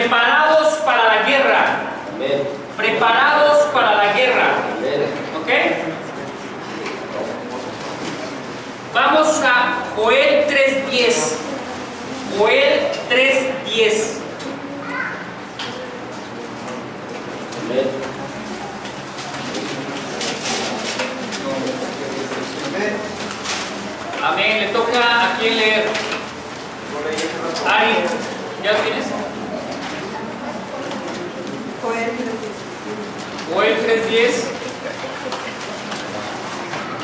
preparados para la guerra. Amén. Preparados para la guerra. Amén. ¿Ok? Vamos a Joel 3:10. Joel 3:10. Amén. Amén. Le toca a quién leer. Ari, ¿ya lo tienes? Joel 3:10.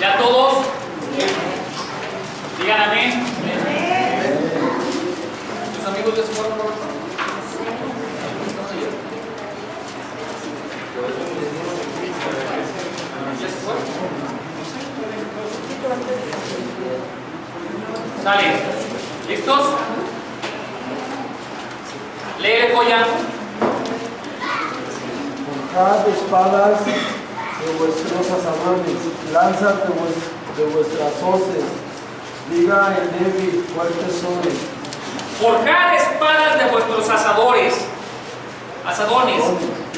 ¿Ya todos? Digan amén. ¿Tus amigos ya se fueron, Roberto? ¿Ya se fueron? Sale. ¿Listos? Léele, Coya. Forjad espadas de vuestros asadores, lanzas de vuestras hoces. Diga el débil, fuerte soy. Forjad espadas de vuestros asadones,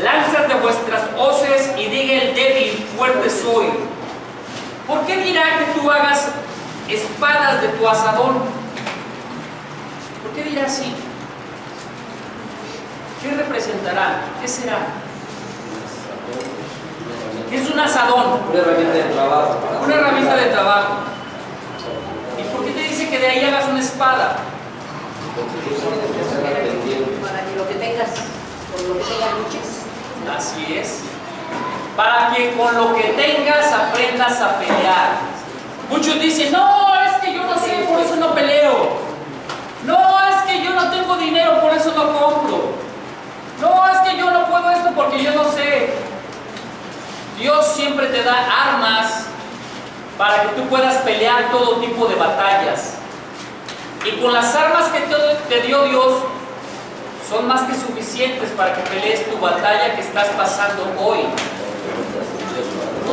lanzas de vuestras hoces, y diga el débil, fuerte soy. ¿Por qué dirá que tú hagas espadas de tu asadón? ¿Por qué dirá así? ¿Qué representará? ¿Qué será? ¿Qué es un asadón? Una herramienta de trabajo. Una herramienta de trabajo. ¿Y por qué te dice que de ahí hagas una espada? Para que lo que tengas, con lo que tengas luches. Así es. Para que con lo que tengas aprendas a pelear. Muchos dicen, no, es que yo no sé, por eso no peleo. No, es que yo no tengo dinero, por eso no compro. No, es que yo no puedo esto porque yo no sé. Dios siempre te da armas para que tú puedas pelear todo tipo de batallas. Y con las armas que te dio Dios, son más que suficientes para que pelees tu batalla que estás pasando hoy.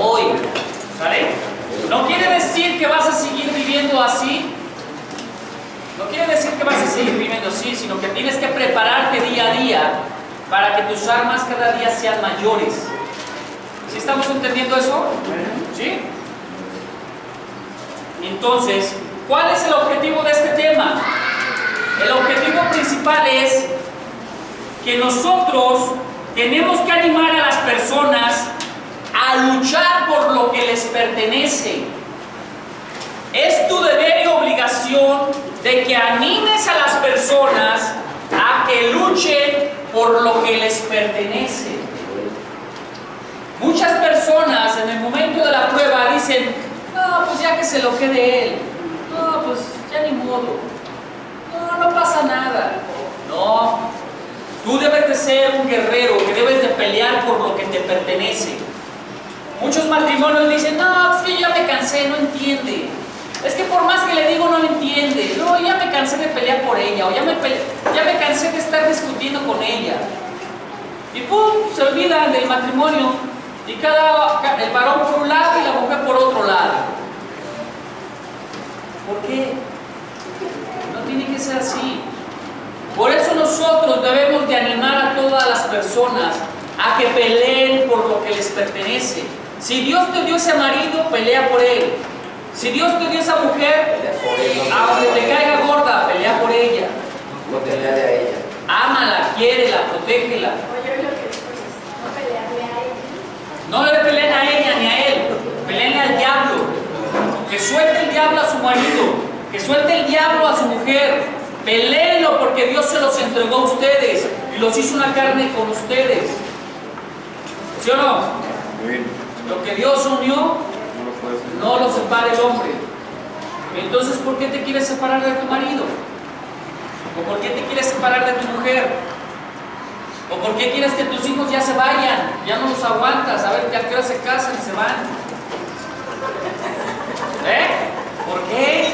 Hoy. ¿Sale? No quiere decir que vas a seguir viviendo así. No quiere decir que vas a seguir viviendo así, sino que tienes que prepararte día a día para que tus armas cada día sean mayores. ¿Sí estamos entendiendo eso? ¿Sí? Entonces, ¿cuál es el objetivo de este tema? El objetivo principal es que nosotros tenemos que animar a las personas a luchar por lo que les pertenece. Es tu deber y obligación de que animes a las personas a que luchen por lo que les pertenece. Muchas personas en el momento de la prueba dicen, no, pues ya que se lo quede él. No, pues ya ni modo. No, no pasa nada. No, tú debes de ser un guerrero, que debes de pelear por lo que te pertenece. Muchos matrimonios dicen, no, es que yo ya me cansé, no entiende. Es que por más que le digo no entiende. No, ya me cansé de pelear por ella, o ya me cansé de estar discutiendo con ella. Y pum, se olvidan del matrimonio. Y el varón por un lado y la mujer por otro lado. ¿Por qué? No tiene que ser así. Por eso nosotros debemos de animar a todas las personas a que peleen por lo que les pertenece. Si Dios te dio ese marido, pelea por él. Si Dios te dio esa mujer, aunque te caiga gorda, pelea por ella. No pelearle a ella. Ámala, quiérela, protégela. No le peleen a ella ni a él, peleenle al diablo. Que suelte el diablo a su marido, que suelte el diablo a su mujer. Peléenlo porque Dios se los entregó a ustedes y los hizo una carne con ustedes. ¿Sí o no? Lo que Dios unió, no lo separa el hombre. Entonces, ¿por qué te quieres separar de tu marido? ¿O por qué te quieres separar de tu mujer? ¿O por qué quieres que tus hijos ya se vayan? Ya no los aguantas, a ver, ya que se casan y se van. ¿Por qué?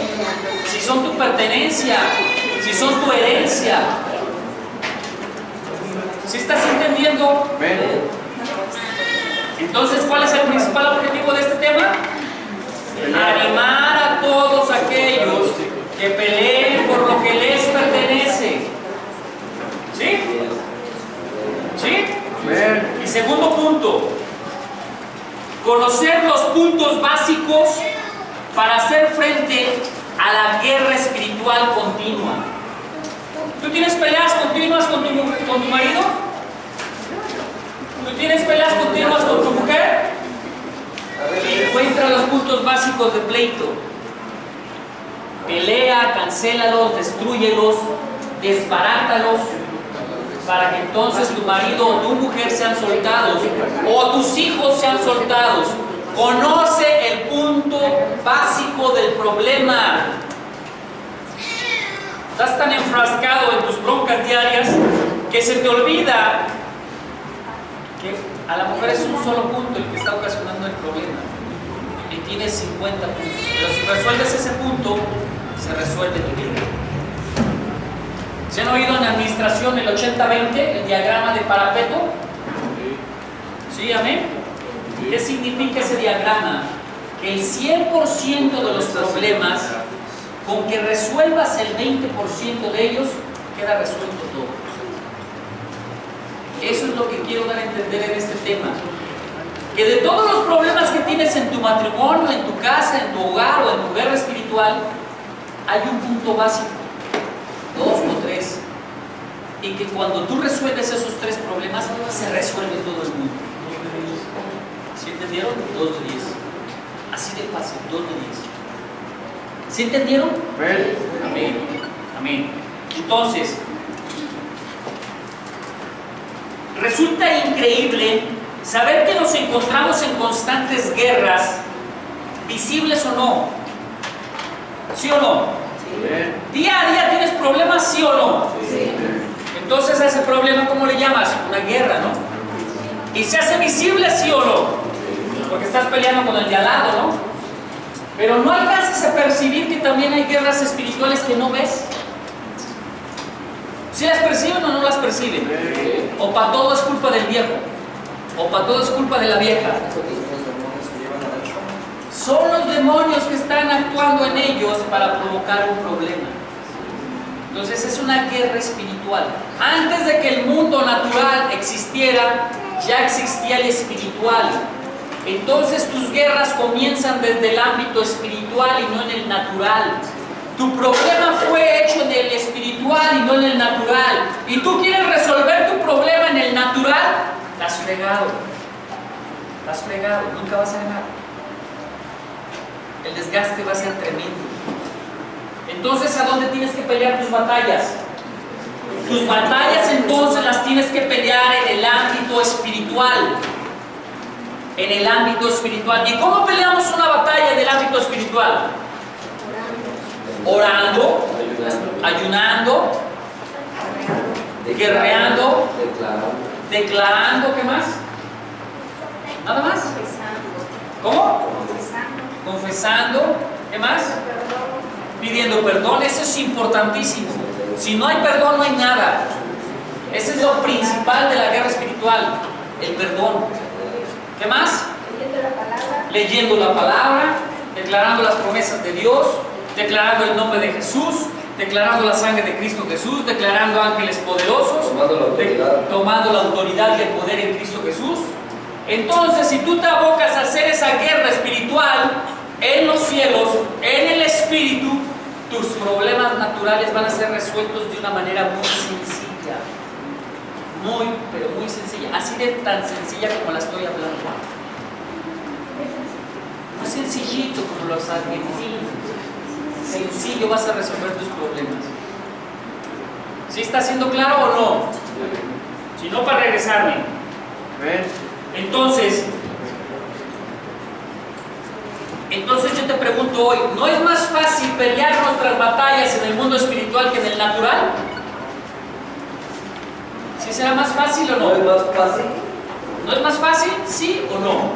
Si son tu pertenencia, si son tu herencia. ¿Sí estás entendiendo? Entonces, ¿cuál es el principal objetivo de este tema? Animar a todos aquellos que peleen por lo que les pertenece. ¿Sí? puntos básicos para hacer frente a la guerra espiritual continua. ¿Tú tienes peleas continuas con tu marido? ¿Tú tienes peleas continuas con tu mujer? Encuentra los puntos básicos de pleito. Pelea, cancélalos, destrúyelos, desbarátalos, para que entonces tu marido o tu mujer sean soltados, o tus hijos sean soltados. Conoce el punto básico del problema. Estás tan enfrascado en tus broncas diarias que se te olvida que a la mujer es un solo punto el que está ocasionando el problema y tienes 50 puntos, pero si resuelves ese punto, se resuelve tu vida. ¿Se han oído en administración el 80-20, el diagrama de Parapeto? ¿Sí? ¿Amén? ¿Qué significa ese diagrama? Que el 100% de los problemas, con que resuelvas el 20% de ellos, queda resuelto todo. Eso es lo que quiero dar a entender en este tema. Que de todos los problemas que tienes en tu matrimonio, en tu casa, en tu hogar o en tu guerra espiritual, hay un punto básico, 2 o 3, y que cuando tú resuelves esos 3 problemas, se resuelve todo el mundo. ¿Sí entendieron? 2 de 10. Así de fácil, 2 de 10. ¿Sí entendieron? Amén. Amén. Entonces, resulta increíble saber que nos encontramos en constantes guerras, visibles o no. ¿Sí o no? Sí. Día a día tienes problemas, ¿sí o no? Sí. Entonces a ese problema, ¿cómo le llamas? Una guerra, ¿no? Y se hace visible, ¿sí o no? Porque estás peleando con el de al lado, ¿no? Pero no alcanzas a percibir que también hay guerras espirituales que no ves. ¿Sí las perciben o no las perciben? O para todo es culpa del viejo, o para todo es culpa de la vieja. Son los demonios que están actuando en ellos para provocar un problema. Entonces es una guerra espiritual. Antes de que el mundo natural existiera, ya existía el espiritual. Entonces tus guerras comienzan desde el ámbito espiritual y no en el natural. Tu problema fue hecho en el espiritual y no en el natural. Y tú quieres resolver tu problema en el natural, estás fregado. Estás fregado, nunca vas a ganar. El desgaste va a ser tremendo. Entonces, ¿a dónde tienes que pelear tus batallas? Tus batallas entonces las tienes que pelear en el ámbito espiritual. En el ámbito espiritual. ¿Y cómo peleamos una batalla en el ámbito espiritual? Orando, ayunando, guerreando, declarando, ¿qué más? ¿Nada más? ¿Cómo? Confesando, ¿qué más? Pidiendo perdón, eso es importantísimo. Si no hay perdón, no hay nada. Ese es lo principal de la guerra espiritual, el perdón. ¿Qué más? Leyendo la palabra, declarando las promesas de Dios, declarando el nombre de Jesús, declarando la sangre de Cristo Jesús, declarando ángeles poderosos, tomando la autoridad y el poder en Cristo Jesús. Entonces, si tú te abocas a hacer esa guerra espiritual en los cielos, en el espíritu, tus problemas naturales van a ser resueltos de una manera muy sencilla. Muy, pero muy sencilla. Así de tan sencilla como la estoy hablando. Muy sencillito como los argentinos. Sencillo vas a resolver tus problemas. ¿Sí está siendo claro o no? Si no, para regresarme. Entonces yo te pregunto hoy, ¿no es más fácil pelear nuestras batallas en el mundo espiritual que en el natural? ¿Sí será más fácil o no? ¿No es más fácil? ¿No es más fácil? ¿Sí o no?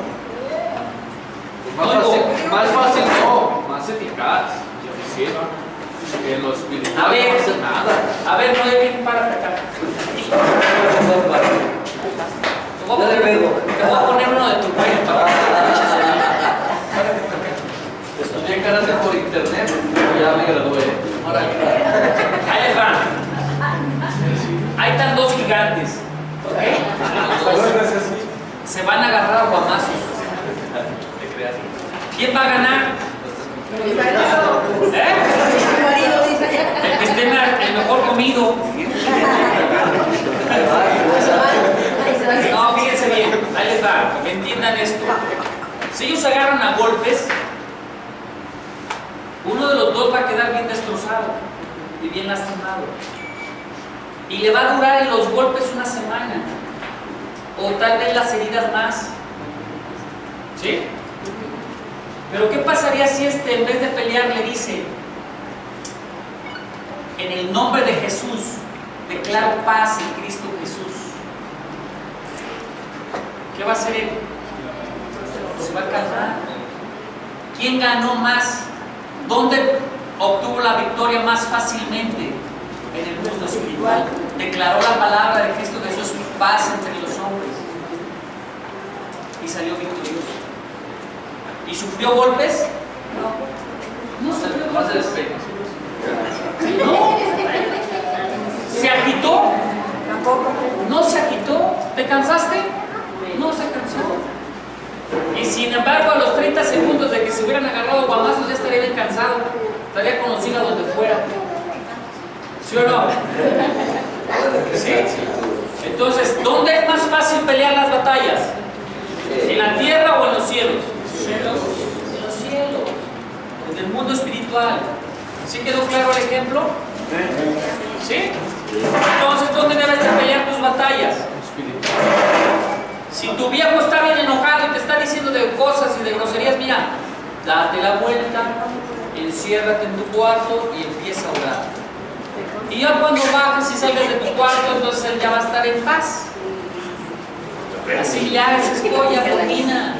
Más fácil no, más eficaz y eficiente. En lo espiritual A ver, no hace nada. A ver, no deben para acá. Te voy a poner uno de tu cuello para que te eches ahí. Estudié karate por internet, pero ya me gradué. Órale. Ahí les van. Ahí están dos gigantes. ¿Ok? Se van a agarrar a guamazos. Te creas. ¿Quién va a ganar? Mi marido. ¿Eh? Mi marido dice allá. El que esté el mejor comido. Ahí se va. No, fíjense bien, ahí les va, que entiendan esto. Si ellos se agarran a golpes, uno de los dos va a quedar bien destrozado y bien lastimado. Y le va a durar en los golpes una semana, o tal vez las heridas más. ¿Sí? Pero ¿qué pasaría si en vez de pelear le dice: en el nombre de Jesús declaro paz en Cristo Jesús? ¿Qué va a hacer él? Se va a calmar. ¿Quién ganó más? ¿Dónde obtuvo la victoria más fácilmente? En el mundo espiritual. Declaró la palabra de Cristo Jesús, paz entre los hombres, y salió victorioso. ¿Y sufrió golpes? No sufrió Más de golpes. despegue. No. ¿Se agitó? Tampoco. No se agitó. ¿Te cansaste? No se cansó. Y sin embargo, a los 30 segundos de que se hubieran agarrado guamazos, ya estaría bien cansado. Estaría con los hígados de fuera. ¿Sí o no? ¿Sí? Entonces, ¿dónde es más fácil pelear las batallas? ¿En la tierra o en los cielos? En los cielos. En el mundo espiritual. ¿Sí quedó claro el ejemplo? ¿Sí? Entonces, ¿dónde debes de pelear tus batallas? Si tu viejo está bien enojado y te está diciendo de cosas y de groserías, mira, date la vuelta, enciérrate en tu cuarto y empieza a orar. Y ya cuando bajes y salgas de tu cuarto, entonces él ya va a estar en paz. Así ya es esto, ya termina.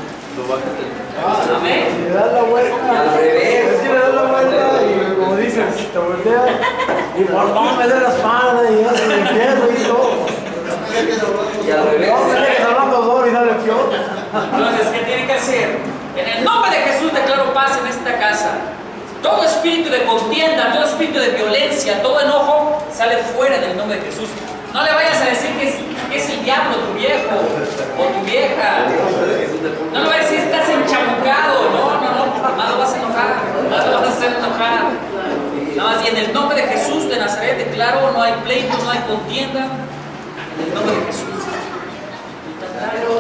Amén. Si le das la vuelta, Al revés. es que le das la vuelta y como dices, te volteas y por no me da la espalda y eso, y empiezo y todo. Y al revés. No, me dejes hablando dos y dale peor. Entonces, ¿qué tiene que hacer? En el nombre de Jesús declaro paz en esta casa. Todo espíritu de contienda, todo espíritu de violencia, todo enojo, sale fuera del nombre de Jesús. No le vayas a decir que es el diablo tu viejo o tu vieja. No le vayas a decir estás enchamucado. No, más lo vas a enojar, más lo vas a hacer enojar. Nada más, y en el nombre de Jesús de Nazaret declaro, no hay pleito, no hay contienda. En el nombre de Jesús.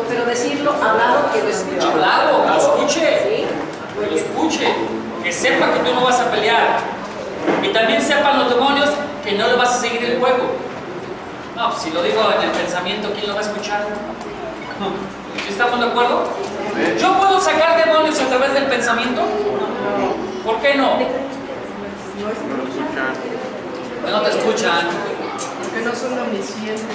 Pero decirlo, hablado, que lo escuche. Hablado, que lo escuche. Sí. Que lo escuche. Que sepa que tú no vas a pelear. Y también sepan los demonios que no le vas a seguir el juego. No, pues si lo digo en el pensamiento, ¿quién lo va a escuchar? ¿Sí estamos de acuerdo? ¿Yo puedo sacar demonios a través del pensamiento? ¿Por qué no? No te escuchan. Porque no son omniscientes.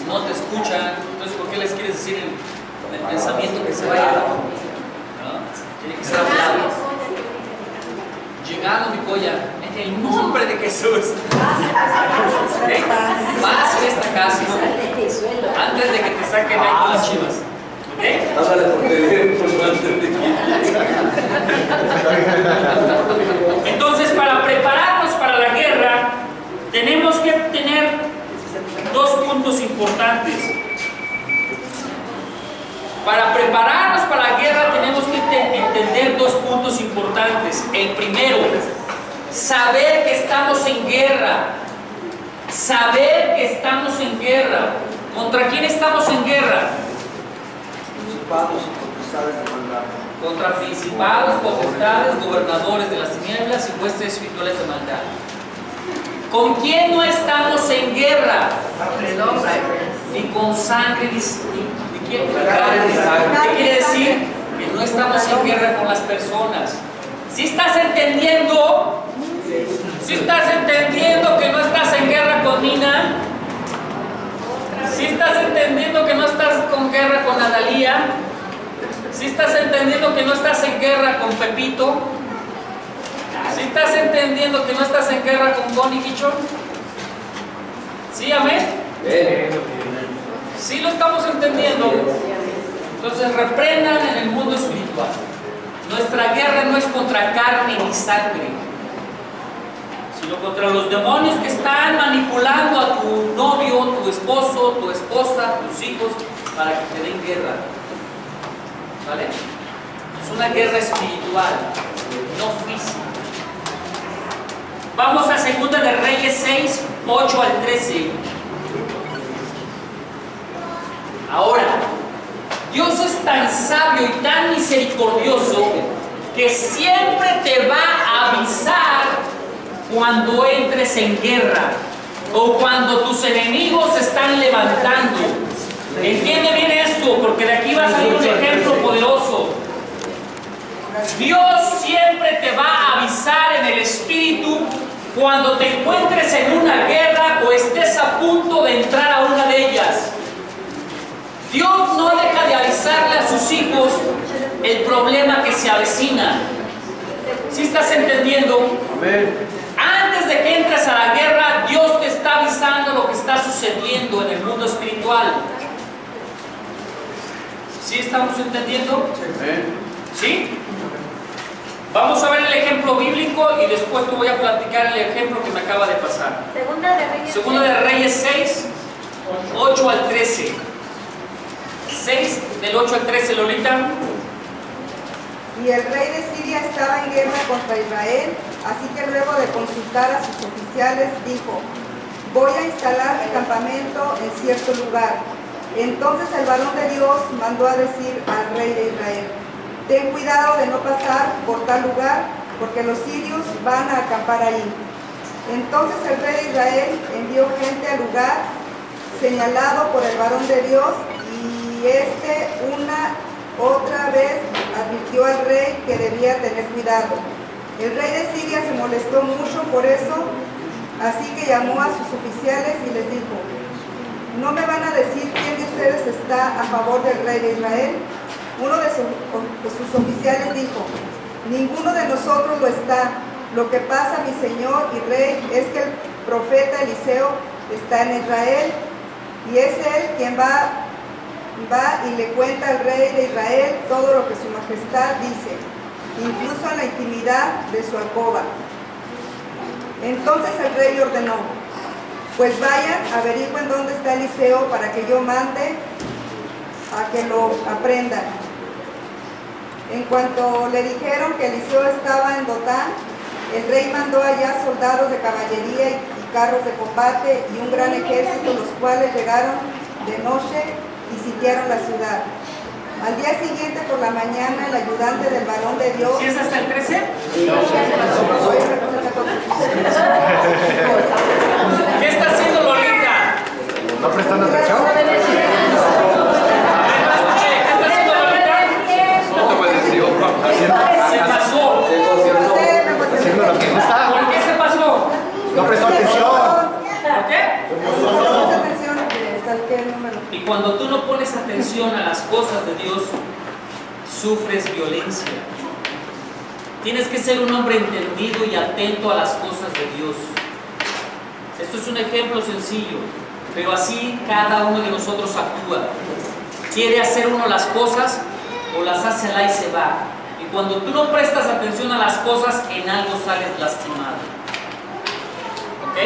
No te escuchan. Entonces, ¿por qué les quieres decir en el pensamiento que se vaya? ¿No? Tiene que ser hablado. Llegando mi polla, en el nombre de Jesús. ¿Eh? Paz en esta casa. Antes de que te saquen ahí con las chivas. ¿Eh? Háblale por teléfono antes de que. Entonces, para prepararnos para la guerra, tenemos que tener dos puntos importantes. Para prepararnos para la guerra tenemos que entender dos puntos importantes. El primero, saber que estamos en guerra. Saber que estamos en guerra. ¿Contra quién estamos en guerra? Principados y potestades de maldad. Contra principados, potestades, gobernadores de las tinieblas y huestes espirituales de maldad. ¿Con quién no estamos en guerra? El hombre. Ni con sangre, ni quién. ¿Qué quiere decir? Que no estamos en guerra con las personas. Si estás entendiendo, si estás entendiendo que no estás en guerra con Nina, si estás entendiendo que no estás con guerra con Adalía, si estás entendiendo que no estás en guerra con Pepito, si estás entendiendo que no estás en guerra con Bonnie Quichón, ¿sí, amén? Sí lo estamos entendiendo. Entonces reprendan en el mundo espiritual. Nuestra guerra no es contra carne ni sangre, sino contra los demonios que están manipulando a tu novio, tu esposo, tu esposa, tus hijos, para que te den guerra. ¿Vale? Es una guerra espiritual, no física. Vamos a 2 de Reyes 6, 8 al 13. Ahora, Dios es tan sabio y tan misericordioso que siempre te va a avisar cuando entres en guerra o cuando tus enemigos se están levantando. Entiende bien esto, porque de aquí va a salir un ejemplo poderoso. Dios siempre te va a avisar en el espíritu cuando te encuentres en una guerra o estés a punto de entrar a una de ellas. Dios no deja de avisarle a sus hijos el problema que se avecina. ¿Sí estás entendiendo? Amén. Antes de que entres a la guerra, Dios te está avisando lo que está sucediendo en el mundo espiritual. ¿Sí estamos entendiendo? ¿Sí? Vamos a ver el ejemplo bíblico y después te voy a platicar el ejemplo que me acaba de pasar. Segunda de Reyes 6, 8 al 13. 6 del 8 al 13, Lolita. Y el rey de Siria estaba en guerra contra Israel, así que luego de consultar a sus oficiales dijo: voy a instalar mi campamento en cierto lugar. Entonces el varón de Dios mandó a decir al rey de Israel: ten cuidado de no pasar por tal lugar, porque los sirios van a acampar ahí. Entonces el rey de Israel envió gente al lugar señalado por el varón de Dios, y otra vez advirtió al rey que debía tener cuidado. El rey de Siria se molestó mucho por eso, así que llamó a sus oficiales y les dijo: ¿no me van a decir quién de ustedes está a favor del rey de Israel? Uno de sus oficiales dijo: ninguno de nosotros lo está. Lo que pasa, mi señor y rey, es que el profeta Eliseo está en Israel, y es él quien va y le cuenta al rey de Israel todo lo que su majestad dice, incluso en la intimidad de su alcoba. Entonces el rey ordenó: pues vayan, averigüen dónde está Eliseo para que yo mande a que lo aprendan. En cuanto le dijeron que Eliseo estaba en Dotán, el rey mandó allá soldados de caballería y carros de combate y un gran ejército, los cuales llegaron de noche y sitiaron la ciudad. Al día siguiente por la mañana, el ayudante del varón de Dios... ¿Sí es hasta el 13? ¿Qué está haciendo Lolita? ¿No prestando atención? Se pasó. Haciendo lo que no está. ¿Por qué se pasó? No prestó atención. ¿Por qué? Y cuando tú no pones atención a las cosas de Dios, sufres violencia. Tienes que ser un hombre entendido y atento a las cosas de Dios. Esto es un ejemplo sencillo, pero así cada uno de nosotros actúa. Quiere hacer uno las cosas o las hace al y se va. Y cuando tú no prestas atención a las cosas, en algo sales lastimado. ¿Ok?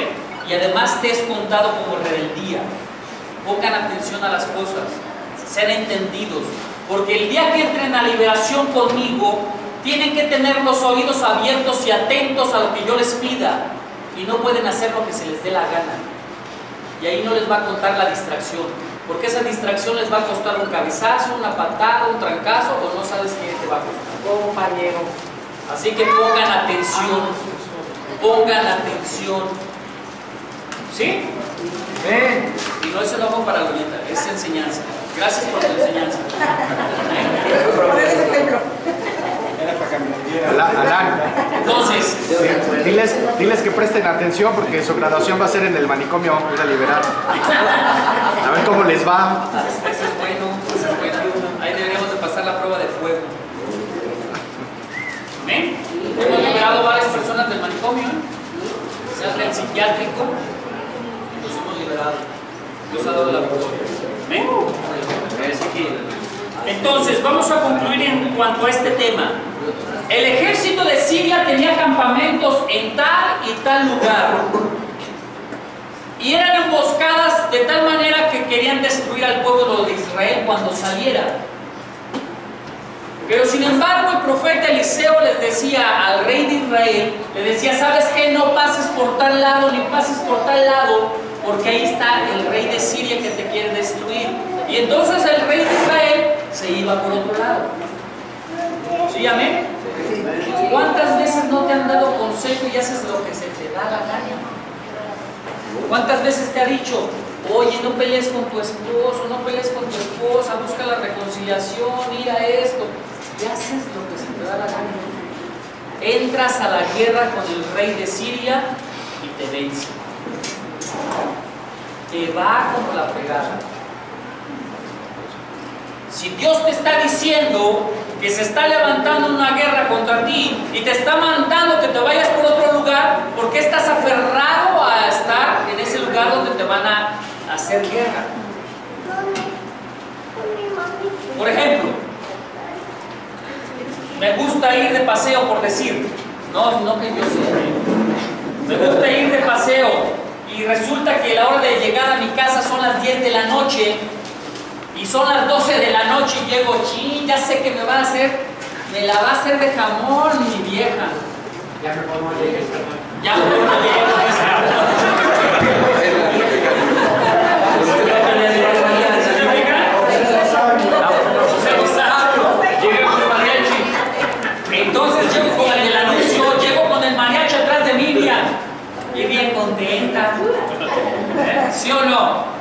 Y además te es contado como rebeldía. Pongan atención a las cosas, sean entendidos, porque el día que entren a liberación conmigo, tienen que tener los oídos abiertos y atentos a lo que yo les pida, y no pueden hacer lo que se les dé la gana. Y ahí no les va a contar la distracción, porque esa distracción les va a costar un cabezazo, una patada, un trancazo, o no sabes qué te va a costar. compañero. Así que pongan atención, pongan atención. ¿Sí? Y no es enojo para Lolita, es enseñanza. Gracias por tu enseñanza. Alan, Entonces, diles que presten atención porque su graduación va a ser en el manicomio, es a liberar. A ver cómo les va. eso es bueno, eso es bueno. Ahí deberíamos de pasar la prueba de fuego. ¿Amén? Hemos liberado varias personas del manicomio, sea del psiquiátrico, y los hemos liberado. Dios ha dado la victoria. ¿Amén? Así que, entonces, vamos a concluir en cuanto a este tema. El ejército de Siria tenía campamentos en tal y tal lugar. Y eran emboscadas de tal manera que querían destruir al pueblo de Israel cuando saliera. Pero sin embargo el profeta Eliseo les decía al rey de Israel, le decía, ¿sabes qué? No pases por tal lado, ni pases por tal lado, porque ahí está el rey de Siria que te quiere destruir. Y entonces el rey de Israel se iba por otro lado. ¿Sí, amén? ¿Cuántas veces no te han dado consejo y haces lo que se te da la gana? ¿Cuántas veces te ha dicho, oye, no pelees con tu esposo, no pelees con tu esposa, busca la reconciliación, mira esto? Y haces lo que se te da la gana. Entras a la guerra con el rey de Siria y te vence. Te va como la fregada. Si Dios te está diciendo que se está levantando una guerra contra ti y te está mandando que te vayas por otro lugar, ¿por qué estás aferrado a estar en ese lugar donde te van a hacer guerra? Por ejemplo, me gusta ir de paseo, por decir, no que yo sea, me gusta ir de paseo y resulta que la hora de llegar a mi casa son las 10 de la noche y son las 12 de la noche y llego, ya sé que me va a hacer, me la va a hacer de jamón mi vieja. Ya mejor no llegues, ya mejor no llegues. Entonces llego con el del anuncio, llego con el mariachi atrás de Miriam y bien contenta. ¿Sí o no?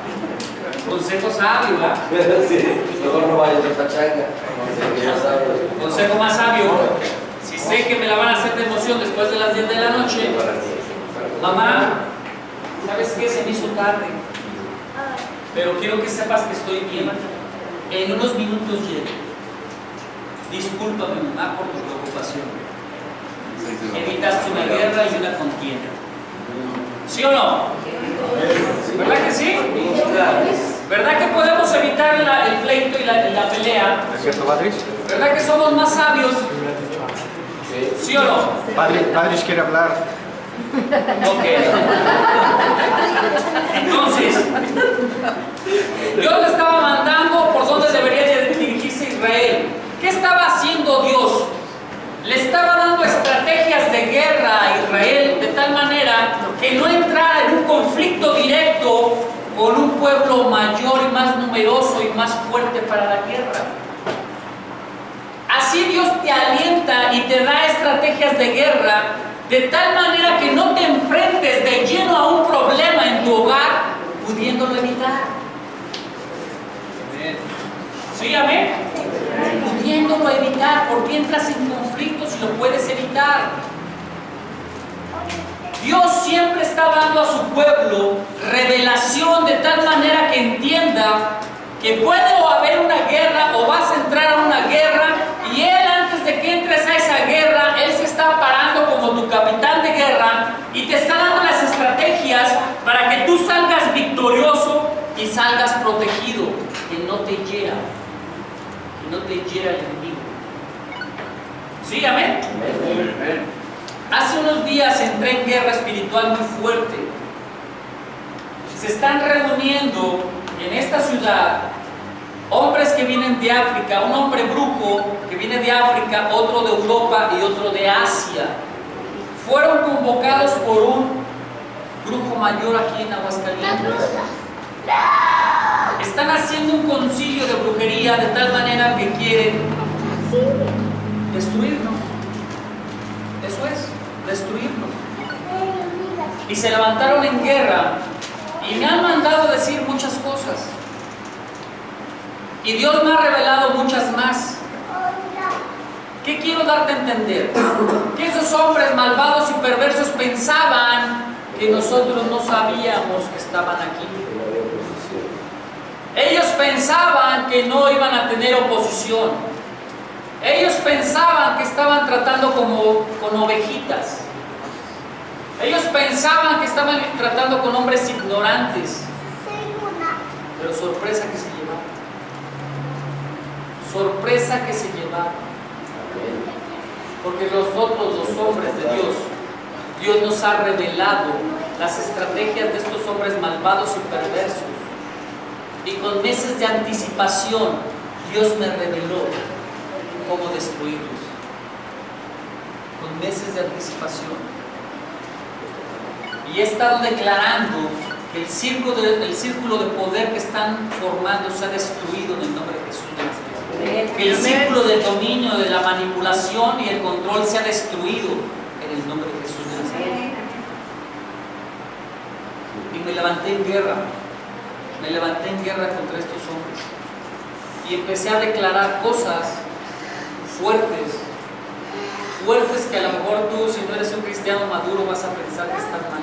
Consejo sabio, ¿verdad? Sí, mejor no vayas a pachanga. Consejo más sabio. Si sé que me la van a hacer de emoción después de las 10 de la noche, mamá, ¿sabes qué? Se me hizo tarde. Pero quiero que sepas que estoy bien. En unos minutos llego. Discúlpame, mamá, por tu preocupación. Evitaste una guerra y una contienda. ¿Sí o no? ¿Verdad que sí? ¿Verdad que podemos evitar el pleito y la pelea? ¿Es cierto, Padris? ¿Verdad que somos más sabios? ¿Sí o no? Padris quiere hablar. Ok. Entonces, Dios le estaba mandando por dónde debería de dirigirse Israel. ¿Qué estaba haciendo Dios? Le estaba dando estrategias de guerra a Israel de tal manera que no entrara en un conflicto directo con un pueblo mayor y más numeroso y más fuerte para la guerra. Así Dios te alienta y te da estrategias de guerra de tal manera que no te enfrentes de lleno a un problema en tu hogar pudiéndolo evitar. ¿Sí, amén? Pudiéndolo evitar, porque entras en conflicto si lo puedes evitar. Dios siempre está dando a su pueblo revelación de tal manera que entienda que puede o haber una guerra o vas a entrar a una guerra y Él, antes de que entres a esa guerra, Él se está parando como tu capitán de guerra y te está dando las estrategias para que tú salgas victorioso y salgas protegido, que no te hiera. No te hiera el enemigo. ¿Sí, amén? Hace unos días entré en guerra espiritual muy fuerte. Se están reuniendo en esta ciudad hombres que vienen de África, un hombre brujo que viene de África, otro de Europa y otro de Asia. Fueron convocados por un brujo mayor aquí en Aguascalientes. Están haciendo un concilio de brujería de tal manera que quieren destruirnos. Eso es, destruirnos. Y se levantaron en guerra y me han mandado decir muchas cosas. Y Dios me ha revelado muchas más. ¿Qué quiero darte a entender? Que esos hombres malvados y perversos pensaban que nosotros no sabíamos que estaban aquí. Ellos pensaban que no iban a tener oposición. Ellos pensaban que estaban tratando con ovejitas. Ellos pensaban que estaban tratando con hombres ignorantes. Pero sorpresa que se llevaron. Sorpresa que se llevaron. Porque nosotros, los hombres de Dios, Dios nos ha revelado las estrategias de estos hombres malvados y perversos. Y con meses de anticipación, Dios me reveló cómo destruirlos, con meses de anticipación. Y he estado declarando que el círculo de poder que están formando se ha destruido en el nombre de Jesús de Nazaret. Que el círculo de dominio, de la manipulación y el control se ha destruido en el nombre de Jesús de Nazaret. Y me levanté en guerra contra estos hombres. Y empecé a declarar cosas fuertes que a lo mejor tú, si no eres un cristiano maduro, vas a pensar que están mal.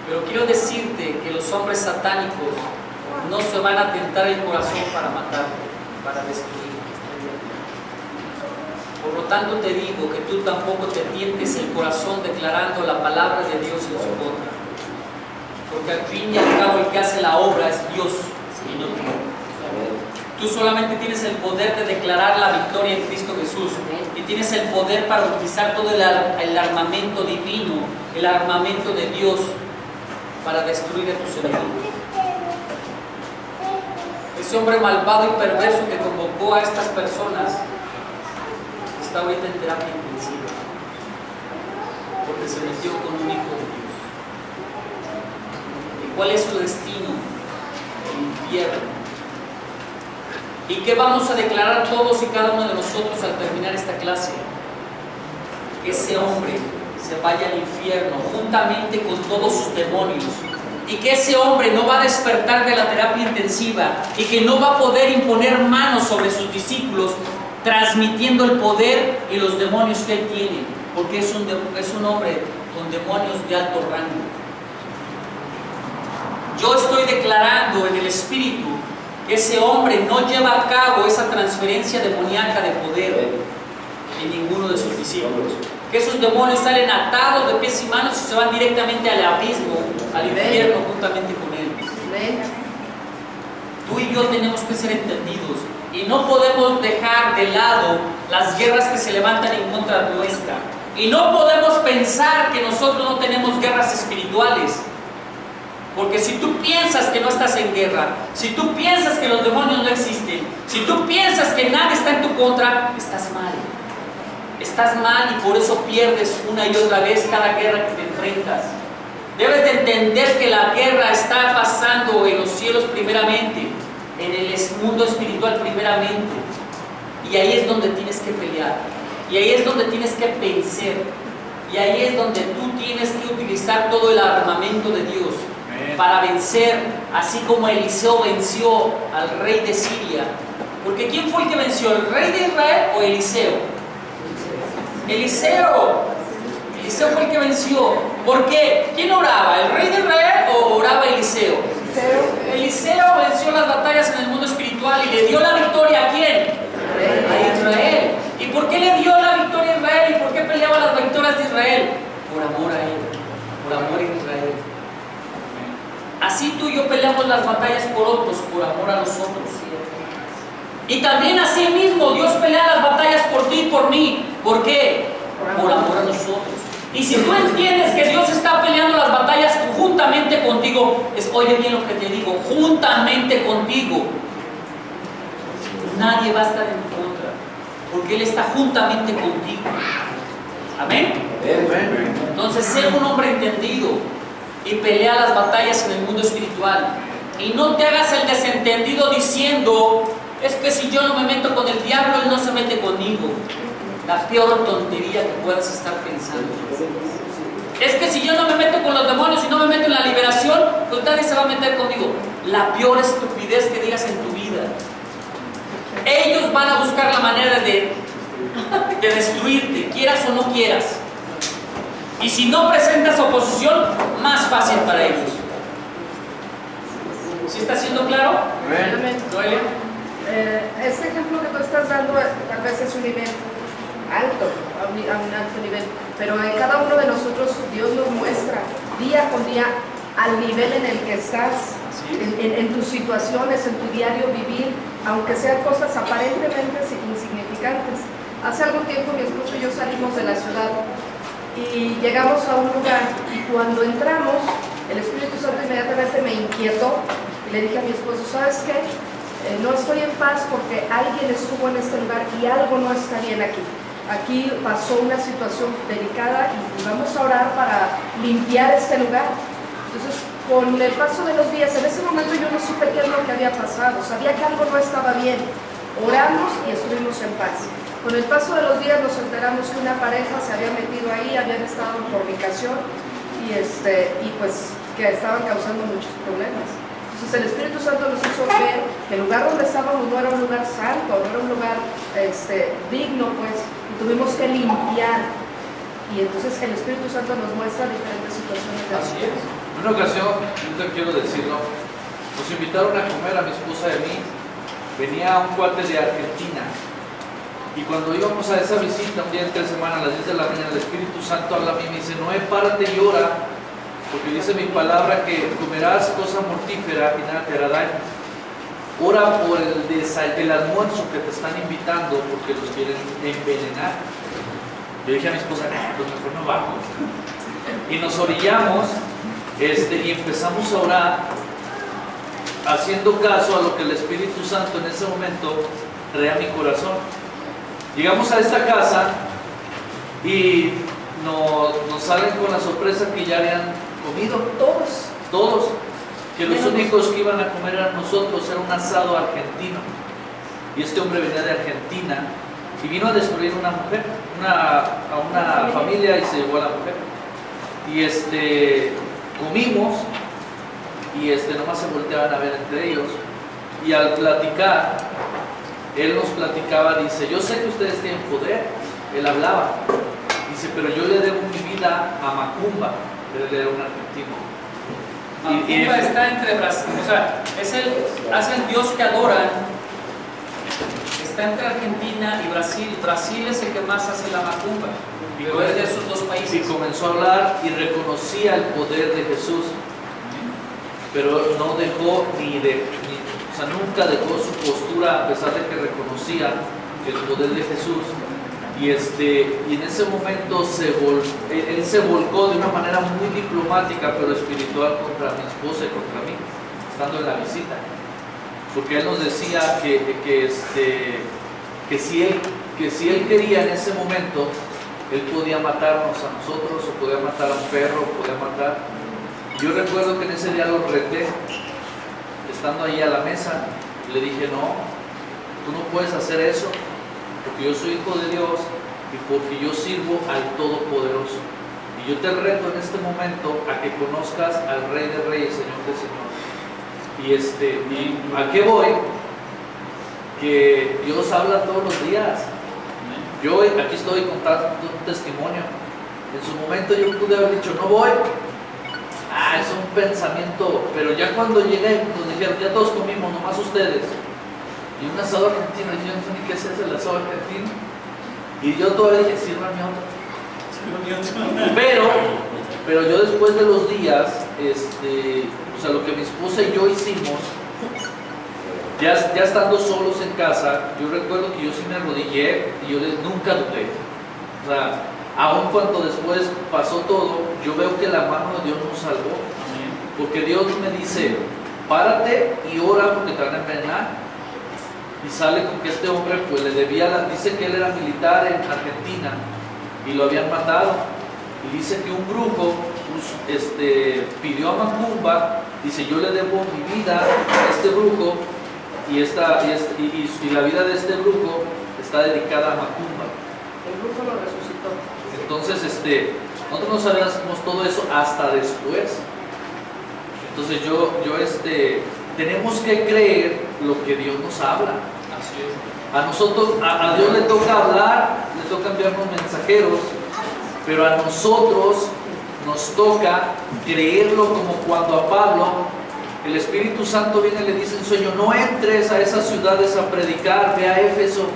Pero quiero decirte que los hombres satánicos no se van a tentar el corazón para matarte, para destruirte. Por lo tanto te digo que tú tampoco te tientes el corazón declarando la palabra de Dios en su contra. Porque al fin y al cabo el que hace la obra es Dios y no tú. Tú solamente tienes el poder de declarar la victoria en Cristo Jesús y tienes el poder para utilizar todo el armamento divino, el armamento de Dios para destruir a tus enemigos. Ese hombre malvado y perverso que convocó a estas personas está ahorita en terapia intensiva porque se metió con un hijo de Dios. ¿Y cuál es su destino? El infierno. ¿Y qué vamos a declarar todos y cada uno de nosotros al terminar esta clase? Que ese hombre se vaya al infierno juntamente con todos sus demonios. Y que ese hombre no va a despertar de la terapia intensiva y que no va a poder imponer manos sobre sus discípulos transmitiendo el poder y los demonios que él tiene, porque es un hombre con demonios de alto rango. Yo estoy declarando en el Espíritu que ese hombre no lleva a cabo esa transferencia demoníaca de poder en ninguno de sus discípulos. Que esos demonios salen atados de pies y manos y se van directamente al abismo, al infierno juntamente con él. Tú y yo tenemos que ser entendidos y no podemos dejar de lado las guerras que se levantan en contra nuestra. Y no podemos pensar que nosotros no tenemos guerras espirituales. Porque si tú piensas que no estás en guerra, si tú piensas que los demonios no existen, si tú piensas que nadie está en tu contra, estás mal. Estás mal y por eso pierdes una y otra vez cada guerra que te enfrentas. Debes de entender que la guerra está pasando en los cielos primeramente, en el mundo espiritual primeramente. Y ahí es donde tienes que pelear. Y ahí es donde tienes que vencer. Y ahí es donde tú tienes que utilizar todo el armamento de Dios para vencer, así como Eliseo venció al rey de Siria. Porque ¿quién fue el que venció? ¿El rey de Israel o Eliseo? Eliseo fue el que venció. ¿Por qué? ¿Quién oraba? ¿El rey de Israel o oraba Eliseo? Eliseo venció las batallas en el mundo espiritual y le dio la victoria ¿a quién? A Israel. ¿Y por qué le dio la victoria a Israel? ¿Y por qué peleaba las victorias de Israel? Por amor a él, por amor a Israel. Así tú y yo peleamos las batallas por otros, por amor a los otros. Y también así mismo Dios pelea las batallas por ti y por mí. ¿Por qué? Por amor a nosotros. Y si tú entiendes que Dios está peleando las batallas juntamente contigo, oye bien lo que te digo, juntamente contigo, nadie va a estar en contra, porque Él está juntamente contigo. Amén. Entonces, sé un hombre entendido y pelea las batallas en el mundo espiritual. Y no te hagas el desentendido diciendo, es que si yo no me meto con el diablo, él no se mete conmigo. La peor tontería que puedas estar pensando. Es que si yo no me meto con los demonios y no me meto en la liberación, pues nadie se va a meter conmigo. La peor estupidez que digas en tu vida. Ellos van a buscar la manera de destruirte, quieras o no quieras. Y si no presentas oposición, más fácil para ellos. ¿Sí está siendo claro? ¿Noelia? Este ejemplo que tú estás dando tal vez es un nivel alto, a un alto nivel, pero en cada uno de nosotros Dios nos muestra día con día al nivel en el que estás, en tus situaciones, en tu diario vivir, aunque sean cosas aparentemente insignificantes. Hace algún tiempo mi esposo y yo salimos de la ciudad y llegamos a un lugar y cuando entramos el Espíritu Santo inmediatamente me inquietó y le dije a mi esposo, ¿sabes qué? no estoy en paz porque alguien estuvo en este lugar y algo no está bien aquí. Aquí pasó una situación delicada y vamos a orar para limpiar este lugar. Entonces, con el paso de los días, en ese momento yo no supe qué es lo que había pasado, sabía que algo no estaba bien. Oramos y estuvimos en paz. Con el paso de los días nos enteramos que una pareja se había metido ahí, habían estado en fornicación y pues que estaban causando muchos problemas. Entonces el Espíritu Santo nos hizo ver que el lugar donde estábamos no era un lugar santo, no era un lugar digno, pues, y tuvimos que limpiar. Y entonces el Espíritu Santo nos muestra diferentes situaciones de Así es. En una ocasión, yo te quiero decirlo, nos invitaron a comer a mi esposa y a mí. Venía un cuate de Argentina. Y cuando íbamos a esa visita, un día entre semana, a las 10 de la mañana, el Espíritu Santo habla a mí y me dice: Noé, párate y ora, porque dice mi palabra que comerás cosa mortífera y nada te hará daño. Ora por el almuerzo que te están invitando, porque los quieren envenenar. Yo dije a mi esposa: pues mejor no vamos. Y nos orillamos y empezamos a orar, haciendo caso a lo que el Espíritu Santo en ese momento traía a mi corazón. Llegamos a esta casa y nos salen con la sorpresa que ya habían comido todos, que los únicos que iban a comer eran nosotros. Era un asado argentino y este hombre venía de Argentina y vino a destruir una mujer, a una familia, y se llevó a la mujer. Y comimos y nomás se volteaban a ver entre ellos, y al platicar, él nos platicaba, dice: yo sé que ustedes tienen poder. Él hablaba, dice: pero yo le debo mi vida a Macumba. Él era un argentino. Macumba está entre Brasil, o sea, es el dios que adoran. Está entre Argentina y Brasil. Brasil es el que más hace la macumba, pero es de esos dos países. Y comenzó a hablar y reconocía el poder de Jesús, pero no dejó nunca dejó su postura, a pesar de que reconocía el poder de Jesús. Y en ese momento él se volcó de una manera muy diplomática pero espiritual contra mi esposa y contra mí, estando en la visita, porque él nos decía que si él quería en ese momento, él podía matarnos a nosotros, o podía matar a un perro, o podía matar. Yo recuerdo que en ese día lo reté, estando ahí a la mesa, y le dije: no, tú no puedes hacer eso, porque yo soy hijo de Dios y porque yo sirvo al Todopoderoso. Y yo te reto en este momento a que conozcas al Rey de Reyes, Señor de Señores. ¿Y a qué voy? Que Dios habla todos los días. Yo aquí estoy contando un testimonio. En su momento yo pude haber dicho: no voy. Es un pensamiento. Pero ya cuando llegué, nos dijeron: ya todos comimos, nomás ustedes. Y un asado argentino, y yo no sé ni qué es el asado argentino. Y yo todavía dije: sírvame otro. Pero yo después de los días, lo que mi esposa y yo hicimos, ya estando solos en casa, yo recuerdo que yo sí me arrodillé y yo nunca dudé. O sea, aun cuando después pasó todo, yo veo que la mano de Dios nos salvó. Porque Dios me dice: párate y ora porque te van a envenenar. Y sale con que este hombre pues le debía, dice que él era militar en Argentina y lo habían matado. Y dice que un brujo pidió a Macumba, dice: yo le debo mi vida a este brujo, y la vida de este brujo está dedicada a Macumba. El brujo lo resucitó. Entonces, nosotros no sabíamos todo eso hasta después. Entonces tenemos que creer lo que Dios nos habla. Así es. A nosotros, a Dios le toca hablar, le toca enviarnos mensajeros, pero a nosotros nos toca creerlo, como cuando a Pablo el Espíritu Santo viene y le dice en sueño: no entres a esas ciudades a predicar, ve a Éfeso.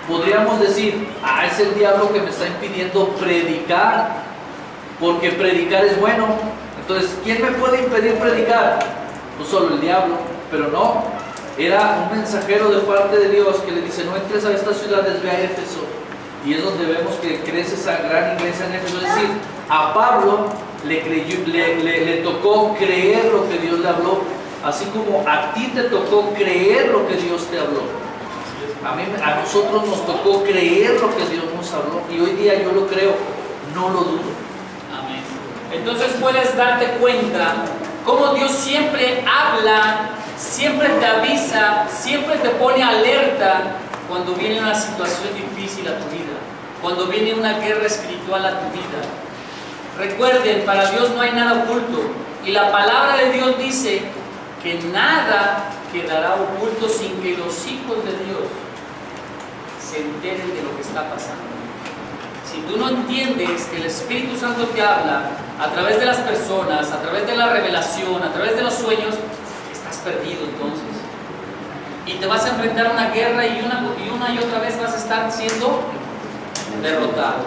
Podríamos decir: es el diablo que me está impidiendo predicar, porque predicar es bueno. Entonces, ¿quién me puede impedir predicar? No solo el diablo, pero no. Era un mensajero de parte de Dios que le dice: no entres a estas ciudades, ve a Éfeso. Y es donde vemos que crece esa gran iglesia en Éfeso. Es decir, a Pablo le tocó creer lo que Dios le habló, Así como a ti te tocó creer lo que Dios te habló. A nosotros nos tocó creer lo que Dios nos habló. Y hoy día yo lo creo, no lo dudo. Amén. Entonces puedes darte cuenta cómo Dios siempre habla, siempre te avisa, siempre te pone alerta cuando viene una situación difícil a tu vida, cuando viene una guerra espiritual a tu vida. Recuerden, para Dios no hay nada oculto, y la palabra de Dios dice que nada quedará oculto sin que los hijos de Dios se enteren de lo que está pasando. Si tú no entiendes que el Espíritu Santo te habla a través de las personas, a través de la revelación, a través de los sueños, estás perdido entonces. Y te vas a enfrentar a una guerra y una y otra vez vas a estar siendo derrotado.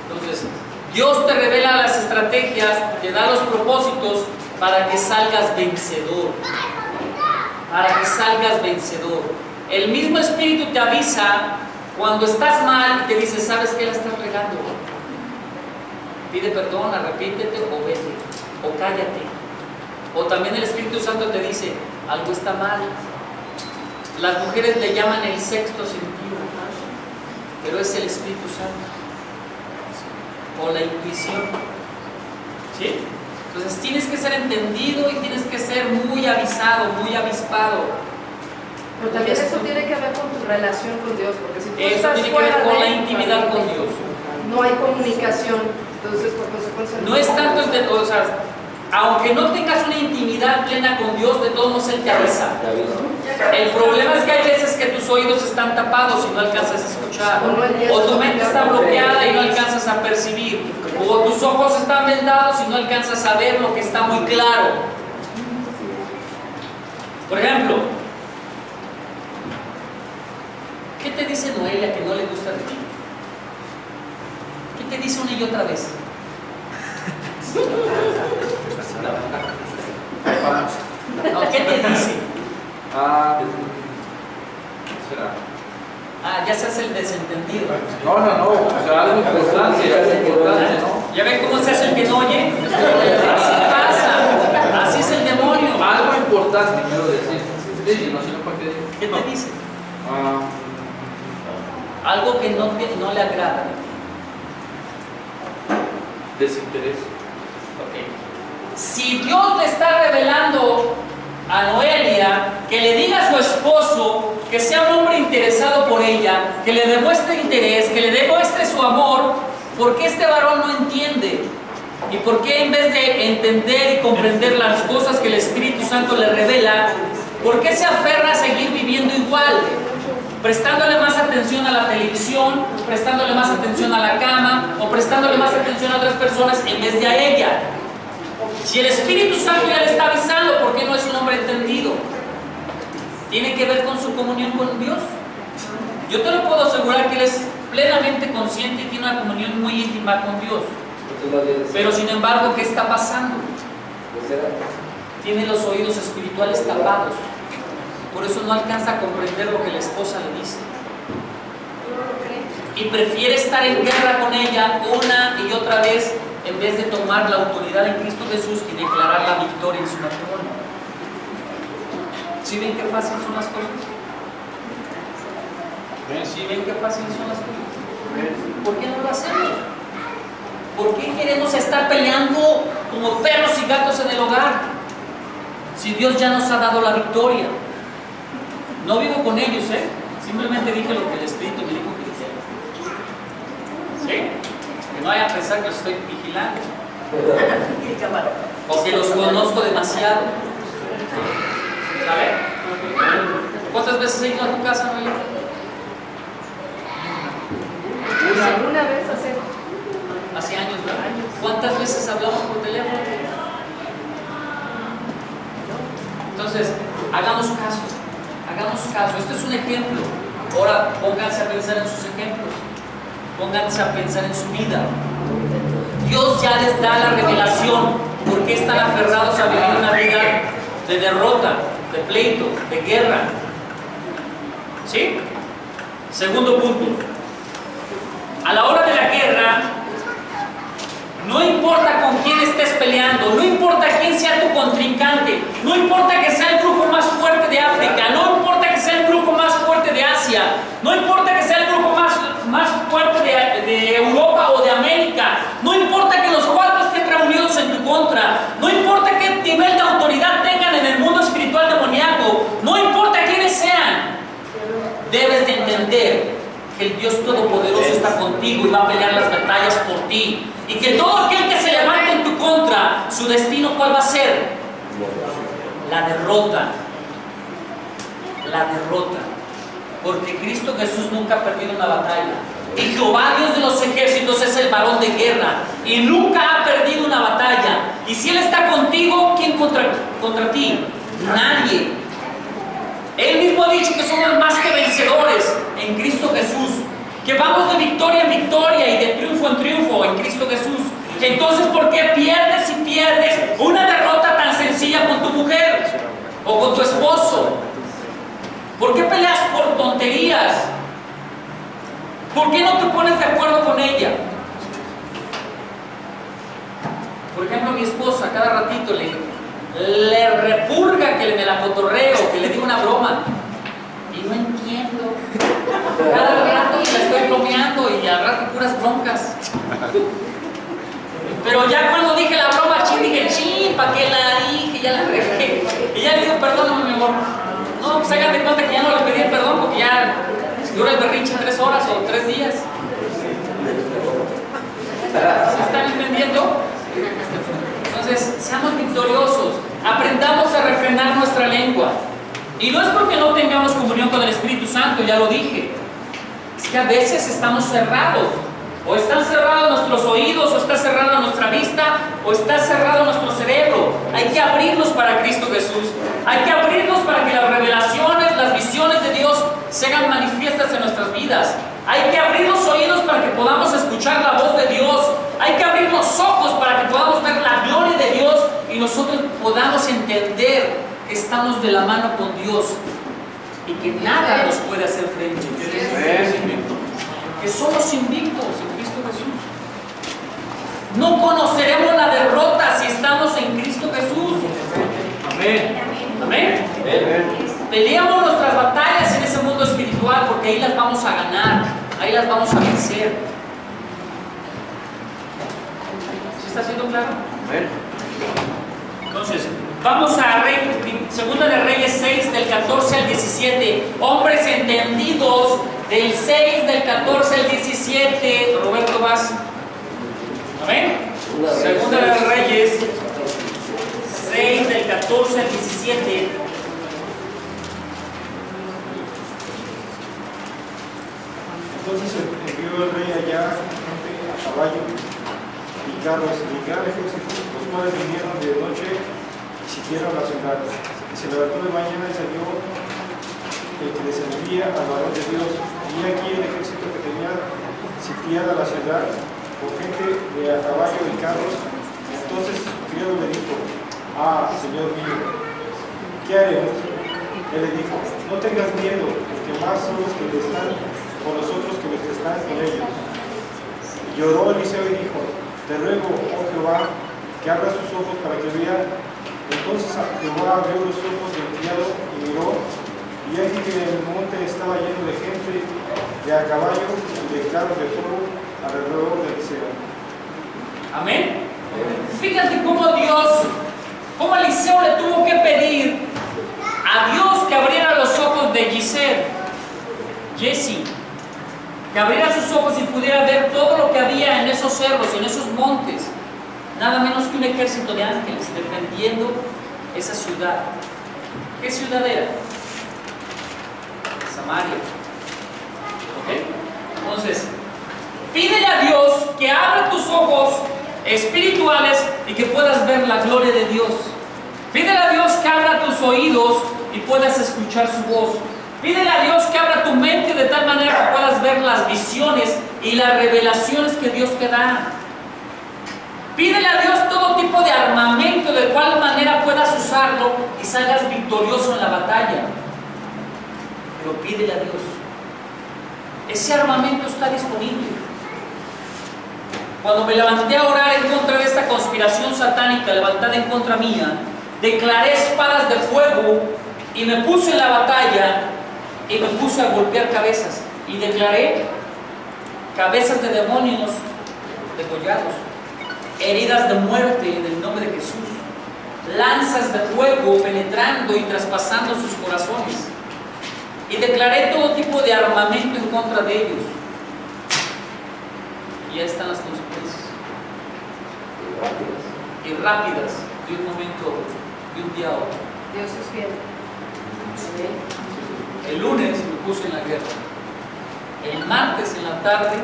Entonces, Dios te revela las estrategias, te da los propósitos para que salgas vencedor. Para que salgas vencedor. El mismo Espíritu te avisa cuando estás mal y te dice, ¿sabes qué? La estás regando. Pide perdón, arrepíntete o vete, o cállate. O también el Espíritu Santo te dice, algo está mal. Las mujeres le llaman el sexto sentido, pero es el Espíritu Santo. O la intuición. ¿Sí? Entonces tienes que ser entendido y tienes que ser muy avisado, muy avispado. Pero también eso tiene que ver con tu relación con Dios, porque si tú Eso estás tiene que fuera ver con de la él, intimidad con Dios. no hay comunicación, entonces por consecuencia No es tanto, o sea, aunque no tengas una intimidad plena con Dios, de todos modos Él te avisa. El problema es que hay veces que tus oídos están tapados y no alcanzas a escuchar, o tu mente está bloqueada y no alcanzas a percibir, o tus ojos están vendados y no alcanzas a ver lo que está muy claro. Por ejemplo, ¿qué te dice Noelia que no le gusta de ti? ¿Qué te dice una y otra vez? No, ¿qué te dice? ¿Qué será? Ya se hace el desentendido. No, o sea, algo importante, ¿no? ¿Ya ven cómo se hace el que no oye? Así pasa. Así es el demonio. Algo importante, quiero decir. Sí, no sé por qué. ¿Qué te dice? Algo que no le agrada. Desinterés. Ok. Si Dios le está revelando a Noelia que le diga a su esposo que sea un hombre interesado por ella, que le demuestre interés, que le demuestre su amor, ¿por qué este varón no entiende? ¿Y por qué en vez de entender y comprender las cosas que el Espíritu Santo le revela, por qué se aferra a seguir viviendo igual? Prestándole más atención a la televisión, prestándole más atención a la cama, o prestándole más atención a otras personas en vez de a ella. Si el Espíritu Santo ya le está avisando, ¿por qué no es un hombre entendido? ¿Tiene que ver con su comunión con Dios? Yo te lo puedo asegurar que él es plenamente consciente y tiene una comunión muy íntima con Dios. Pero sin embargo, ¿qué está pasando? Tiene los oídos espirituales tapados. Por eso no alcanza a comprender lo que la esposa le dice. Y prefiere estar en guerra con ella una y otra vez en vez de tomar la autoridad en Cristo Jesús y declarar la victoria en su matrimonio. ¿Sí ven qué fácil son las cosas? ¿Sí ven qué fácil son las cosas? ¿Por qué no lo hacemos? ¿Por qué queremos estar peleando como perros y gatos en el hogar? Si Dios ya nos ha dado la victoria. No vivo con ellos, simplemente dije lo que el Espíritu me dijo que hiciera. ¿Sí? Que no vaya a pensar que los estoy vigilando. O que los conozco demasiado. ¿Sabes? ¿Cuántas veces he ido a tu casa, Noelia? Una vez Hace años, ¿verdad? ¿Cuántas veces hablamos por teléfono? Entonces, hagamos caso. Hagamos caso. Este es un ejemplo. Ahora pónganse a pensar en sus ejemplos. Pónganse a pensar en su vida. Dios ya les da la revelación. ¿Por qué están aferrados a vivir una vida de derrota, de pleito, de guerra? ¿Sí? Segundo punto. A la hora de la guerra, No importa con quién estés peleando, no importa quién sea tu contrincante, no importa que sea el grupo más fuerte de África, no importa que sea el grupo más fuerte de Asia, no importa que sea el grupo más fuerte de Europa o de América, no importa que los cuatro estén reunidos en tu contra, no importa qué nivel de autoridad tengan en el mundo espiritual demoníaco, no importa quiénes sean, debes de entender que el Dios Todopoderoso está contigo y va a pelear las batallas por ti. Y que todo aquel que se levante en tu contra, su destino, ¿cuál va a ser? La derrota. La derrota. Porque Cristo Jesús nunca ha perdido una batalla. Y Jehová, Dios de los ejércitos, es el varón de guerra. Y nunca ha perdido una batalla. Y si Él está contigo, ¿quién contra ti? Nadie. Él mismo ha dicho que somos más que vencedores en Cristo Jesús, que vamos de victoria en victoria y de triunfo en triunfo en Cristo Jesús. Entonces, ¿por qué pierdes y pierdes una derrota tan sencilla con tu mujer o con tu esposo? ¿Por qué peleas por tonterías? ¿Por qué no te pones de acuerdo con ella? Por ejemplo, mi esposa, cada ratito le repurga que me la cotorreo, que le diga una broma. Y no entiendo. Cada rato la estoy bromeando y al rato puras broncas. Pero ya cuando dije la broma, dije, ¿para qué la dije? Ya la regué. Y ya le digo, perdóname, mi amor. No, pues hagan de cuenta que ya no le pedí el perdón porque ya dura el berrinche 3 horas o 3 días. ¿Se están entendiendo? Entonces, seamos victoriosos, aprendamos a refrenar nuestra lengua. Y no es porque no tengamos comunión con el Espíritu Santo, ya lo dije. Es que a veces estamos cerrados. O están cerrados nuestros oídos, o está cerrada nuestra vista, o está cerrado nuestro cerebro. Hay que abrirnos para Cristo Jesús. Hay que abrirnos para que las revelaciones, las visiones de Dios se hagan manifiestas en nuestras vidas. Hay que abrir los oídos para que podamos escuchar la voz de Dios. Hay que abrir los ojos para que podamos ver la gloria de Dios y nosotros podamos entender que estamos de la mano con Dios y que nada nos puede hacer frente. Que somos invictos en Cristo Jesús. No conoceremos la derrota si estamos en Cristo Jesús. Amén. Amén. Peleamos nuestras batallas en ese mundo espiritual porque ahí las vamos a ganar, ahí las vamos a vencer. ¿Sí está siendo claro? Entonces, vamos a Segunda de Reyes 6, del 14 al 17. Hombres entendidos, del 6, del 14 al 17. Roberto, vas. Amén. Segunda de Reyes 6, del 14 al 17. Entonces envió el rey allá gente a caballo y carros y gran ejército, los cuales vinieron de noche y sitiaron la ciudad. Y se levantó de mañana y salió el que descendía al varón de Dios. Y aquí el ejército que tenía sitiada la ciudad con gente de a caballo y carros. Entonces su criado le dijo: Señor mío, ¿qué haremos? Él le dijo: no tengas miedo, porque más son los que están con nosotros que los que están con ellos. Y lloró Eliseo y dijo: te ruego, oh Jehová, que abra sus ojos para que vea. Entonces Jehová abrió los ojos del criado y miró, y aquí que el monte estaba lleno de gente de a caballo y de carros de fuego alrededor de Eliseo. Amén. Fíjate cómo Eliseo le tuvo que pedir a Dios que abriera los ojos de Jesse, que abriera sus ojos y pudiera ver todo lo que había en esos cerros, en esos montes. Nada menos que un ejército de ángeles defendiendo esa ciudad. ¿Qué ciudad era? Samaria. ¿Ok? Entonces, pídele a Dios que abra tus ojos espirituales y que puedas ver la gloria de Dios. Pídele a Dios que abra tus oídos y puedas escuchar su voz. Pídele a Dios que abra tu mente de tal manera que puedas ver las visiones y las revelaciones que Dios te da. Pídele a Dios todo tipo de armamento de cual manera puedas usarlo y salgas victorioso en la batalla. Pero pídele a Dios. Ese armamento está disponible. cuando me levanté a orar en contra de esta conspiración satánica levantada en contra mía, declaré espadas de fuego y me puse en la batalla y me puse a golpear cabezas y declaré cabezas de demonios degollados, heridas de muerte en el nombre de Jesús, lanzas de fuego penetrando y traspasando sus corazones, y declaré todo tipo de armamento en contra de ellos. Y ahí están las consecuencias. Y rápidas, de un momento, de un día a otro. Dios es fiel. El lunes me puse en la guerra. El martes en la tarde,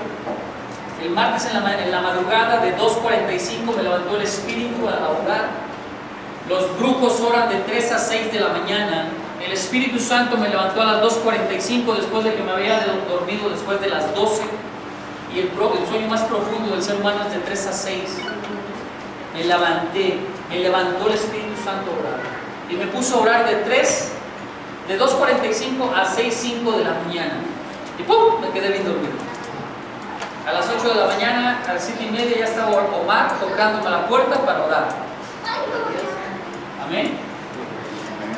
el martes en la madrugada de 2:45 me levantó el Espíritu a orar. Los grupos oran de 3 a 6 de la mañana. El Espíritu Santo me levantó a las 2:45 después de que me había dormido después de las 12. Y el sueño más profundo del ser humano es de 3 a 6. Me levanté, me levantó el Espíritu Santo a orar. Y me puso a orar de 2:45 a 6:05 de la mañana. Y ¡pum! Me quedé bien dormido. A las 8 de la mañana, a las 7:30 ya estaba Omar tocándome a la puerta para orar. Amén.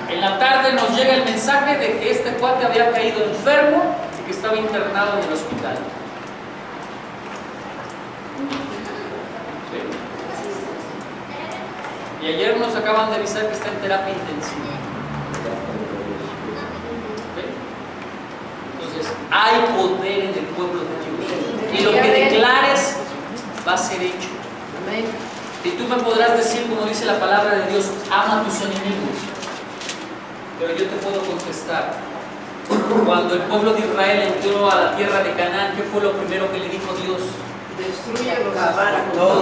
En la tarde nos llega el mensaje de que este cuate había caído enfermo y que estaba internado en el hospital. ¿Sí? Y ayer nos acaban de avisar que está en terapia intensiva. ¿Sí? Entonces, hay poder en el pueblo de Dios. Y lo que declares va a ser hecho. Amén. Y tú me podrás decir, como dice la palabra de Dios, ama a tus enemigos. Pero yo te puedo contestar. Cuando el pueblo de Israel entró a la tierra de Canaán, ¿qué fue lo primero que le dijo Dios? Destruye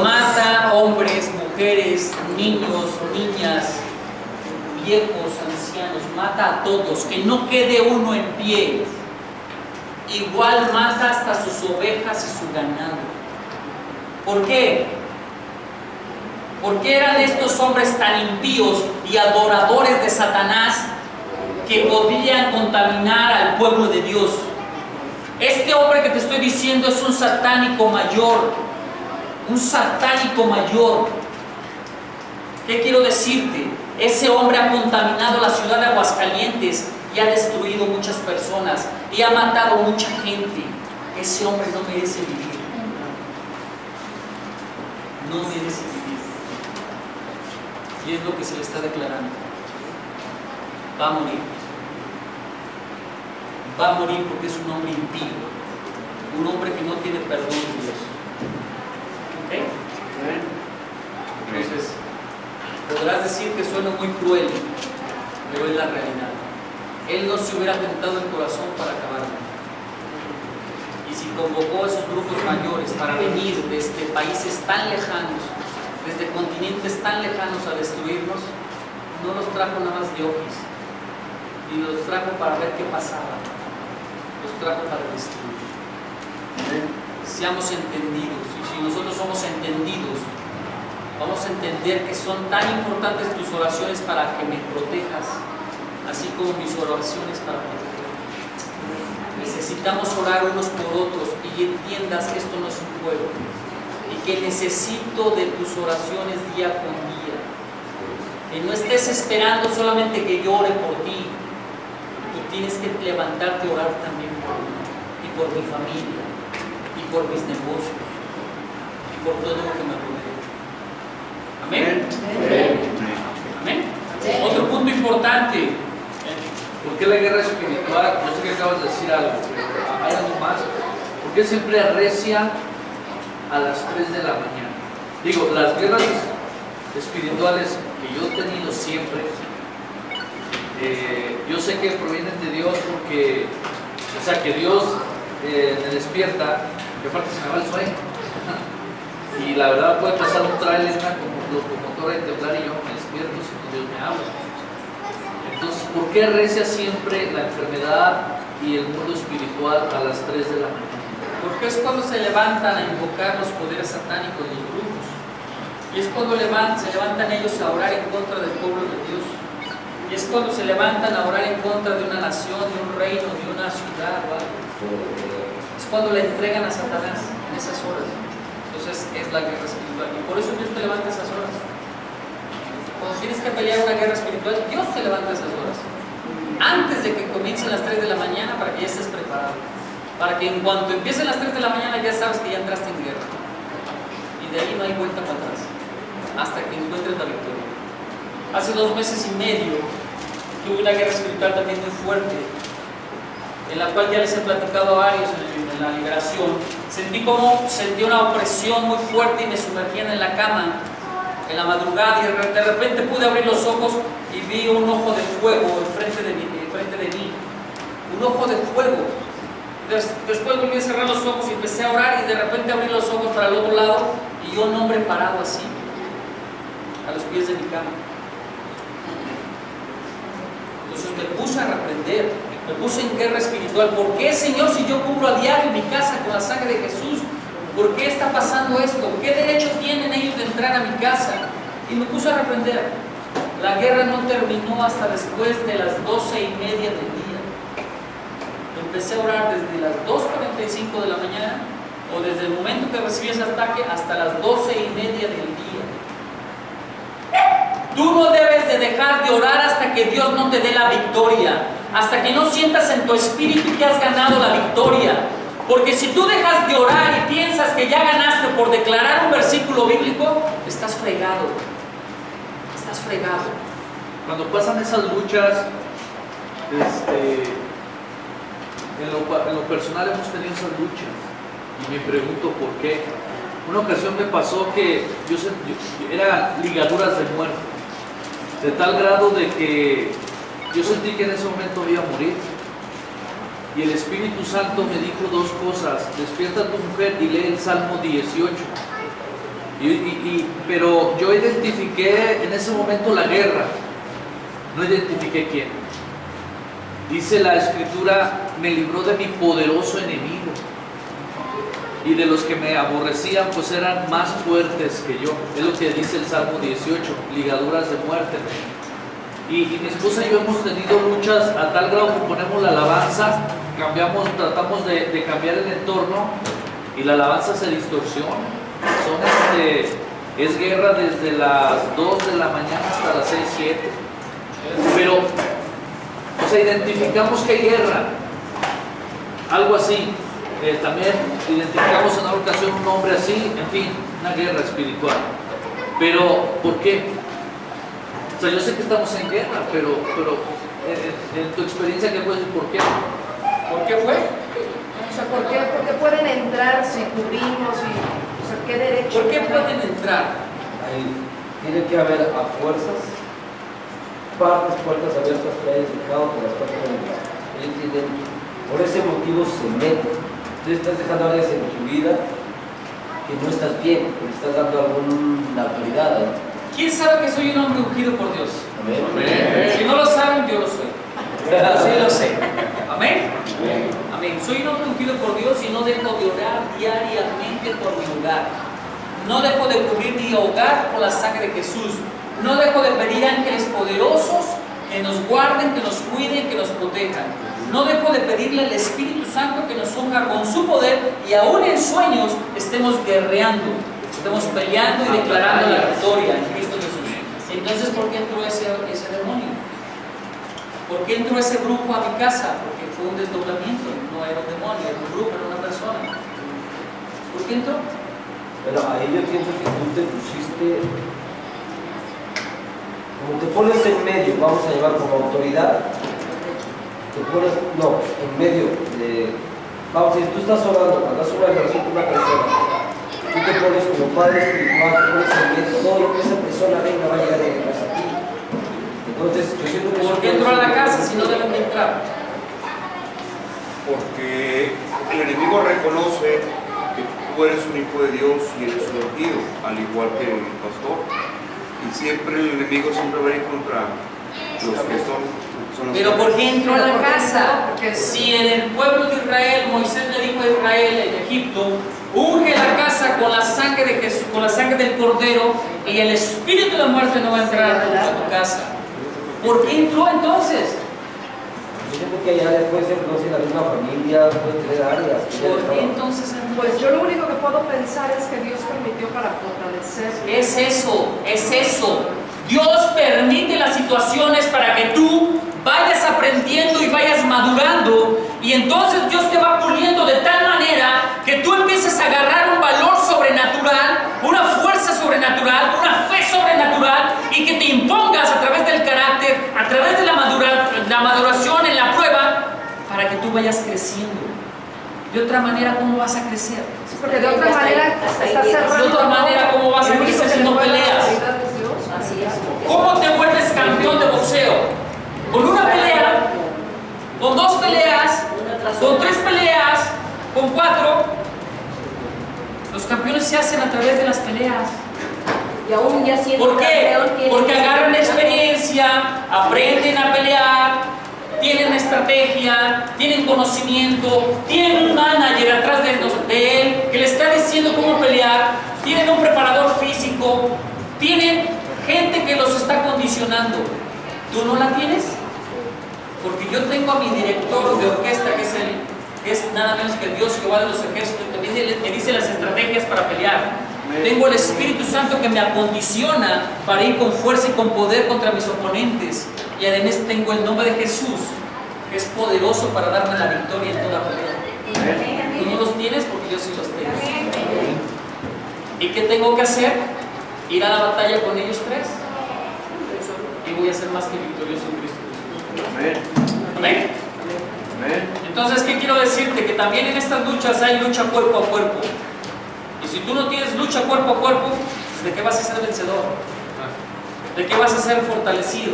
Mata hombres, mujeres, niños, niñas, viejos, ancianos, mata a todos, que no quede uno en pie. Igual mata hasta sus ovejas y su ganado. ¿Por qué? ¿Por qué eran estos hombres tan impíos y adoradores de Satanás que podían contaminar al pueblo de Dios? Este hombre que te estoy diciendo es un satánico mayor. Un satánico mayor. ¿Qué quiero decirte? Ese hombre ha contaminado la ciudad de Aguascalientes y ha destruido muchas personas y ha matado mucha gente. Ese hombre no merece vivir. No merece vivir. Y es lo que se le está declarando. Va a morir. Va a morir porque es un hombre impío. Un hombre que no tiene perdón de Dios. ¿Ok? Entonces, podrás decir que suena muy cruel, pero es la realidad. Él no se hubiera tentado el corazón para acabarlo. Y si convocó a esos grupos mayores para venir desde países tan lejanos, desde continentes tan lejanos a destruirnos, no los trajo nada más de ojos, ni los trajo para ver qué pasaba, los trajo para destruir. Seamos entendidos, y si nosotros somos entendidos, vamos a entender que son tan importantes tus oraciones para que me protejas, así como mis oraciones para protegerte. Necesitamos orar unos por otros y entiendas que esto no es un juego. Y que necesito de tus oraciones día con día. Que no estés esperando solamente que yo ore por ti. Tú tienes que levantarte a orar también por mí, y por mi familia, y por mis negocios, y por todo lo que me rodea. Amén. Amén. Amén. Otro punto importante. ¿Por qué la guerra espiritual? No sé que acabas de decir algo, pero hay algo más. ¿Por qué siempre arrecia a las 3 de la mañana? Digo, las guerras espirituales que yo he tenido siempre, yo sé que provienen de Dios porque, o sea, que Dios me despierta, que aparte se me va el sueño. Y la verdad puede pasar un trailer, una locomotora y temblar y yo me despierto si no Dios me habla. Entonces, ¿por qué arrecia siempre la enfermedad y el mundo espiritual a las 3 de la mañana? Porque es cuando se levantan a invocar los poderes satánicos, los grupos. Y es cuando se levantan ellos a orar en contra del pueblo de Dios. Y es cuando se levantan a orar en contra de una nación, de un reino, de una ciudad o algo. Es cuando le entregan a Satanás en esas horas. Entonces es la guerra espiritual. Y por eso Dios te levanta a esas horas. Cuando tienes que pelear una guerra espiritual, Dios te levanta a esas horas. Antes de que comiencen las 3 de la mañana, para que ya estés preparado. Para que en cuanto empiecen las 3 de la mañana ya sabes que ya entraste en guerra. Y de ahí no hay vuelta para atrás. Hasta que encuentres la victoria. Hace 2 meses y medio tuve una guerra espiritual también muy fuerte, en la cual ya les he platicado a varios en la liberación. Sentí una opresión muy fuerte y me sumergían en la cama en la madrugada, y de repente pude abrir los ojos y vi un ojo de fuego enfrente de mí, un ojo de fuego. Después volví a cerrar los ojos y empecé a orar, y de repente abrí los ojos para el otro lado y yo un hombre parado así a los pies de mi cama. Entonces me puse a reprender, me puse en guerra espiritual. ¿Por qué, Señor, si yo cubro a diario mi casa con la sangre de Jesús? ¿Por qué está pasando esto? ¿Qué derecho tienen ellos de entrar a mi casa? Y me puse a reprender. La guerra no terminó hasta después de las 12:30 del día. Empecé a orar desde las 2:45 de la mañana, o desde el momento que recibí ese ataque hasta las 12:30 del día. Tú no debes de dejar de orar hasta que Dios no te dé la victoria, hasta que no sientas en tu espíritu que has ganado la victoria. Porque si tú dejas de orar y piensas que ya ganaste por declarar un versículo bíblico, estás fregado. Estás fregado. Cuando pasan esas luchas, en lo personal hemos tenido esas luchas y me pregunto por qué. Una ocasión me pasó que yo eran ligaduras de muerte, de tal grado de que yo sentí que en ese momento iba a morir. Y el Espíritu Santo me dijo 2 cosas: despierta a tu mujer y lee el Salmo 18. Pero yo identifiqué en ese momento la guerra, no identifiqué quién. Dice la Escritura: me libró de mi poderoso enemigo, y de los que me aborrecían pues eran más fuertes que yo. Es lo que dice el Salmo 18, ligaduras de muerte. Y mi esposa y yo hemos tenido luchas a tal grado que ponemos la alabanza, tratamos de cambiar el entorno, y la alabanza se distorsiona. Es guerra desde las 2 de la mañana hasta las 6, 7. Pero, o sea, identificamos que hay guerra, algo así. También identificamos en una ocasión un hombre así, en fin, una guerra espiritual. Pero, ¿por qué? O sea, yo sé que estamos en guerra, pero en tu experiencia, ¿qué puedes decir por qué? ¿Por qué fue? O sea, ¿por qué pueden entrar si cubrimos? O sea, ¿qué derecho? ¿Por qué pueden entrar? Ahí tiene que haber a fuerzas puertas abiertas que hayas dejado por las puertas abiertas. Por ese motivo se meten. Tú estás dejando áreas en tu vida que no estás bien, que le estás dando alguna autoridad, ¿no? ¿Quién sabe que soy un hombre ungido por Dios? Amén. Si no lo saben, yo lo soy. Yo sí lo sé. Amén. Amén. Soy un hombre ungido por Dios y no dejo de orar diariamente por mi hogar. No dejo de cubrir mi hogar con la sangre de Jesús. No dejo de pedir ángeles poderosos que nos guarden, que nos cuiden, que nos protejan. No dejo de pedirle al Espíritu Santo que nos unja con su poder, y aún en sueños estemos guerreando, estemos peleando y declarando la victoria en Cristo Jesús. Entonces, ¿por qué entró ese demonio? ¿Por qué entró ese brujo a mi casa? Porque fue un desdoblamiento, no era un demonio, era un brujo, era una persona. ¿Por qué entró? Pero ahí yo pienso que tú te pusiste, como te pones en medio, vamos a llevar como autoridad, te pones, no, en medio de, vamos a decir, tú estás orando, andas una relación con una persona, tú te pones como padre espiritual, te pones en medio, todo lo que esa persona venga va a llegar a casa a ti. Entonces, yo siento que ¿Por qué entró a la casa si no deben de entrar? Porque el enemigo reconoce que tú eres un hijo de Dios y eres un ungido, al igual que el pastor. Y siempre el enemigo siempre va a ir contra los que son los. Pero ¿por qué entró a la casa? Si en el pueblo de Israel, Moisés le dijo a Israel en Egipto: unge la casa con la sangre de Jesús, con la sangre del Cordero, y el espíritu de muerte no va a entrar a tu casa. ¿Por qué entró entonces? Yo siento que hay áreas, puede ser, no sé, la misma familia, puede tener áreas. ¿Por qué entonces? Pues yo lo único que puedo pensar es que Dios permitió para fortalecer. Es eso, es eso. Dios permite las situaciones para que tú vayas aprendiendo y vayas madurando, y entonces Dios te va puliendo de tal manera que tú empieces a agarrar un valor sobrenatural, una fuerza sobrenatural, una fe sobrenatural, y que te impongas a través del carácter, a través de la maduración en la prueba, para que tú vayas creciendo. De otra manera, ¿cómo vas a crecer? Sí, porque de otra manera estás cerrando. De otra manera, ¿cómo vas a crecer si no peleas? Así es. ¿Cómo te vuelves campeón de boxeo? ¿Con una pelea? ¿Con 2 peleas? ¿Con 3 peleas? ¿Con 4? Los campeones se hacen a través de las peleas. Y aún ya siendo ¿Por qué? campeón, tiene Porque que- agarran experiencia, aprenden a pelear, tienen estrategia, tienen conocimiento, tienen un manager atrás de él que le está diciendo cómo pelear, tienen un preparador físico, tienen gente que los está condicionando. ¿Tú no la tienes? Porque yo tengo a mi director de orquesta, que es nada menos que el Dios Jehová de los ejércitos, que me dice las estrategias para pelear. Tengo el Espíritu Santo que me acondiciona para ir con fuerza y con poder contra mis oponentes. Y además tengo el nombre de Jesús, que es poderoso para darme la victoria en toda pelea. Tú no los tienes porque yo sí los tengo. ¿Y qué tengo que hacer? Ir a la batalla con ellos 3. Y voy a ser más que victorioso en Cristo. Amén. Entonces, ¿qué quiero decirte? Que también en estas luchas hay lucha cuerpo a cuerpo. Y si tú no tienes lucha cuerpo a cuerpo, ¿de qué vas a ser vencedor? ¿De qué vas a ser fortalecido?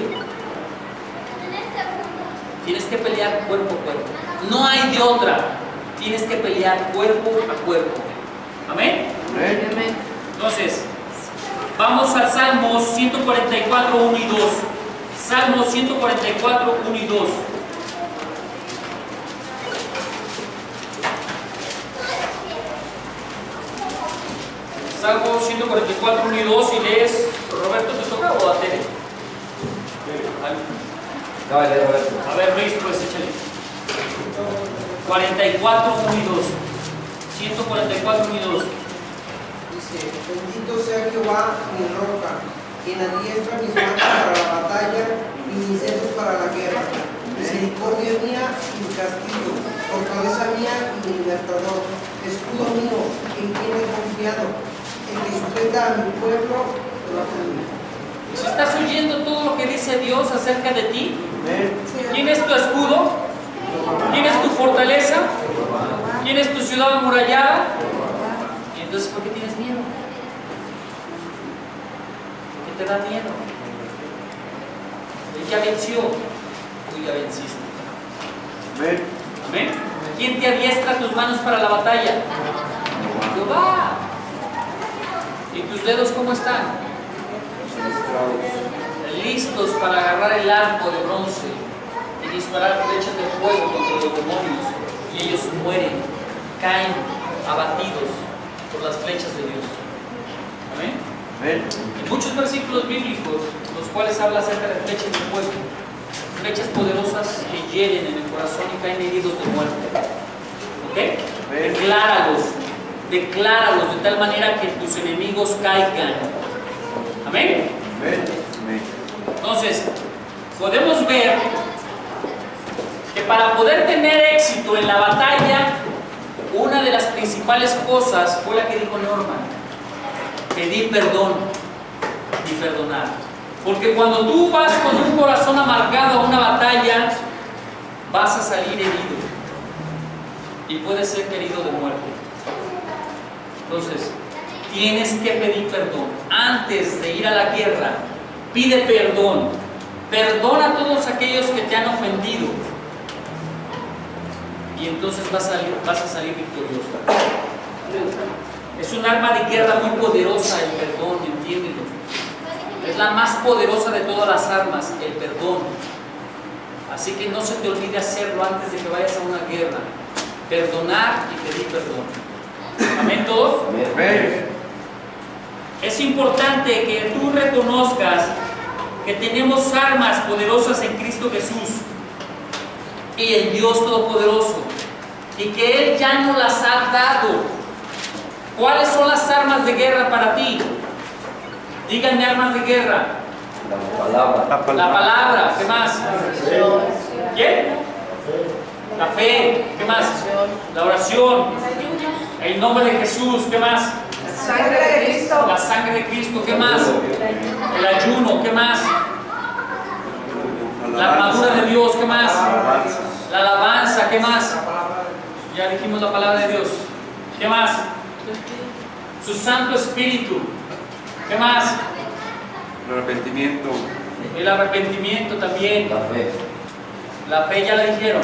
Tienes que pelear cuerpo a cuerpo. No hay de otra. Tienes que pelear cuerpo a cuerpo. ¿Amén? Amén. Entonces, vamos al Salmos 144, 1 y 2. Salmos 144, 1 y 2. Salmo 144, 1 y 2, y lees, Roberto, ¿te toca o a Tere? Dale, Roberto. A ver, Luis, pues échale. 44, 1 y 2. 144, 1 y 2. Dice, bendito sea Jehová, mi roca, quien adiestra mis manos para la batalla y mis dedos para la guerra. Misericordia mía y mi castigo, fortaleza mía y mi libertador, escudo mío, en quien he confiado, el que sujeta a mi pueblo debajo de mí. Si estás oyendo todo lo que dice Dios acerca de ti, ¿quién es tu escudo? ¿Quién es tu fortaleza? ¿Quién es tu ciudad amurallada? Y entonces, ¿por qué tienes miedo? ¿Por qué te da miedo? Él ya venció, tú ya venciste. Amén. ¿Quién te adiestra tus manos para la batalla? Jehová. ¿Y tus dedos cómo están? Listos para agarrar el arco de bronce y disparar flechas de fuego contra los demonios, y ellos mueren, caen abatidos por las flechas de Dios. Amén. Y muchos versículos bíblicos, los cuales habla acerca de flechas de fuego, flechas poderosas que hieren en el corazón y caen heridos de muerte. ¿Ok? Decláralos de tal manera que tus enemigos caigan. Amén. Entonces, podemos ver que para poder tener éxito en la batalla, una de las principales cosas fue la que dijo Norman: pedir perdón y perdonar. Porque cuando tú vas con un corazón amargado a una batalla, vas a salir herido y puedes ser herido de muerte. Entonces, tienes que pedir perdón antes de ir a la guerra. Pide perdón. Perdona a todos aquellos que te han ofendido. Y entonces vas a salir victorioso. Es un arma de guerra muy poderosa el perdón, entiéndelo. Es la más poderosa de todas las armas, el perdón. Así que no se te olvide hacerlo antes de que vayas a una guerra. Perdonar y pedir perdón. ¿Amén todos? Amén. Es importante que tú reconozcas que tenemos armas poderosas en Cristo Jesús y el Dios Todopoderoso, y que Él ya no las ha dado. ¿Cuáles son las armas de guerra para ti? Díganme armas de guerra. La palabra. La palabra, ¿qué más? ¿Quién? La fe, ¿qué más? La oración, el nombre de Jesús, ¿qué más? La sangre de Cristo. La sangre de Cristo, ¿qué más? El ayuno, ¿qué más? La armadura de Dios, ¿qué más? La alabanza, ¿qué más? Ya dijimos la palabra de Dios. ¿Qué más? Su Santo Espíritu. ¿Qué más? El arrepentimiento. El arrepentimiento también. La fe. La fe ya la dijeron.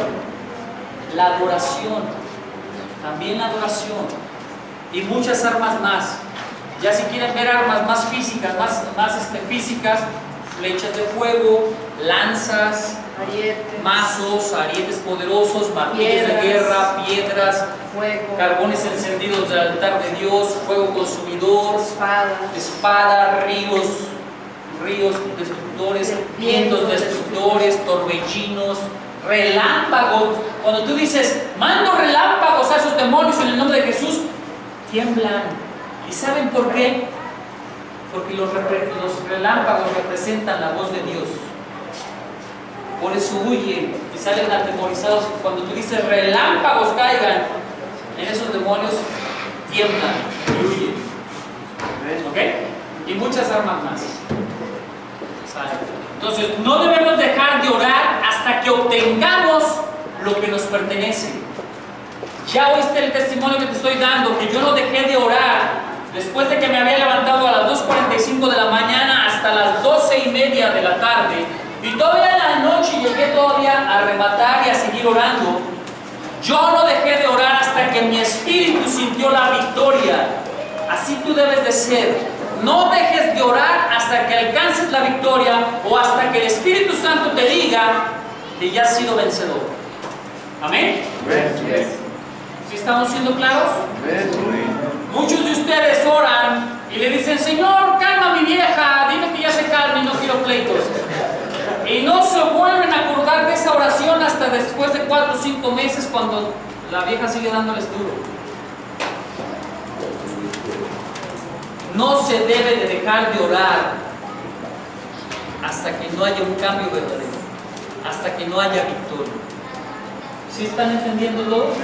La adoración. También la adoración. Y muchas armas más. Ya si quieren ver armas más físicas, físicas, flechas de fuego, lanzas, Arietes. mazos, arietes poderosos, martillos de Piedras. guerra, piedras, Fuego. carbones encendidos del altar de Dios, fuego consumidor, Espadas. espada, ríos destructores, vientos destructores, torbellinos, relámpagos. Cuando tú dices, mando relámpagos a esos demonios en el nombre de Jesús, tiemblan. ¿Y saben por qué? Porque los relámpagos representan la voz de Dios. Por eso huyen y salen atemorizados. Cuando tú dices relámpagos caigan en esos demonios, tiemblan y huyen. ¿Ok? Y muchas armas más. Entonces, no debemos dejar de orar hasta que obtengamos lo que nos pertenece. Ya oíste el testimonio que te estoy dando, que yo no dejé de orar después de que me había levantado a las 2:45 de la mañana hasta las 12:30 de la tarde, y todavía en la noche llegué todavía a rematar y a seguir orando. Yo no dejé de orar hasta que mi espíritu sintió la victoria. Así tú debes de ser. No dejes de orar hasta que alcances la victoria o hasta que el Espíritu Santo te diga que ya has sido vencedor. ¿Amén? ¿Sí estamos siendo claros? Muchos de ustedes oran y le dicen, Señor, calma a mi vieja, dime que ya se calme y no quiero pleitos. Y no se vuelven a acordar de esa oración hasta después de 4 o 5 meses, cuando la vieja sigue dándoles duro. No se debe de dejar de orar hasta que no haya un cambio verdadero, hasta que no haya victoria. ¿Sí están entendiendo todos?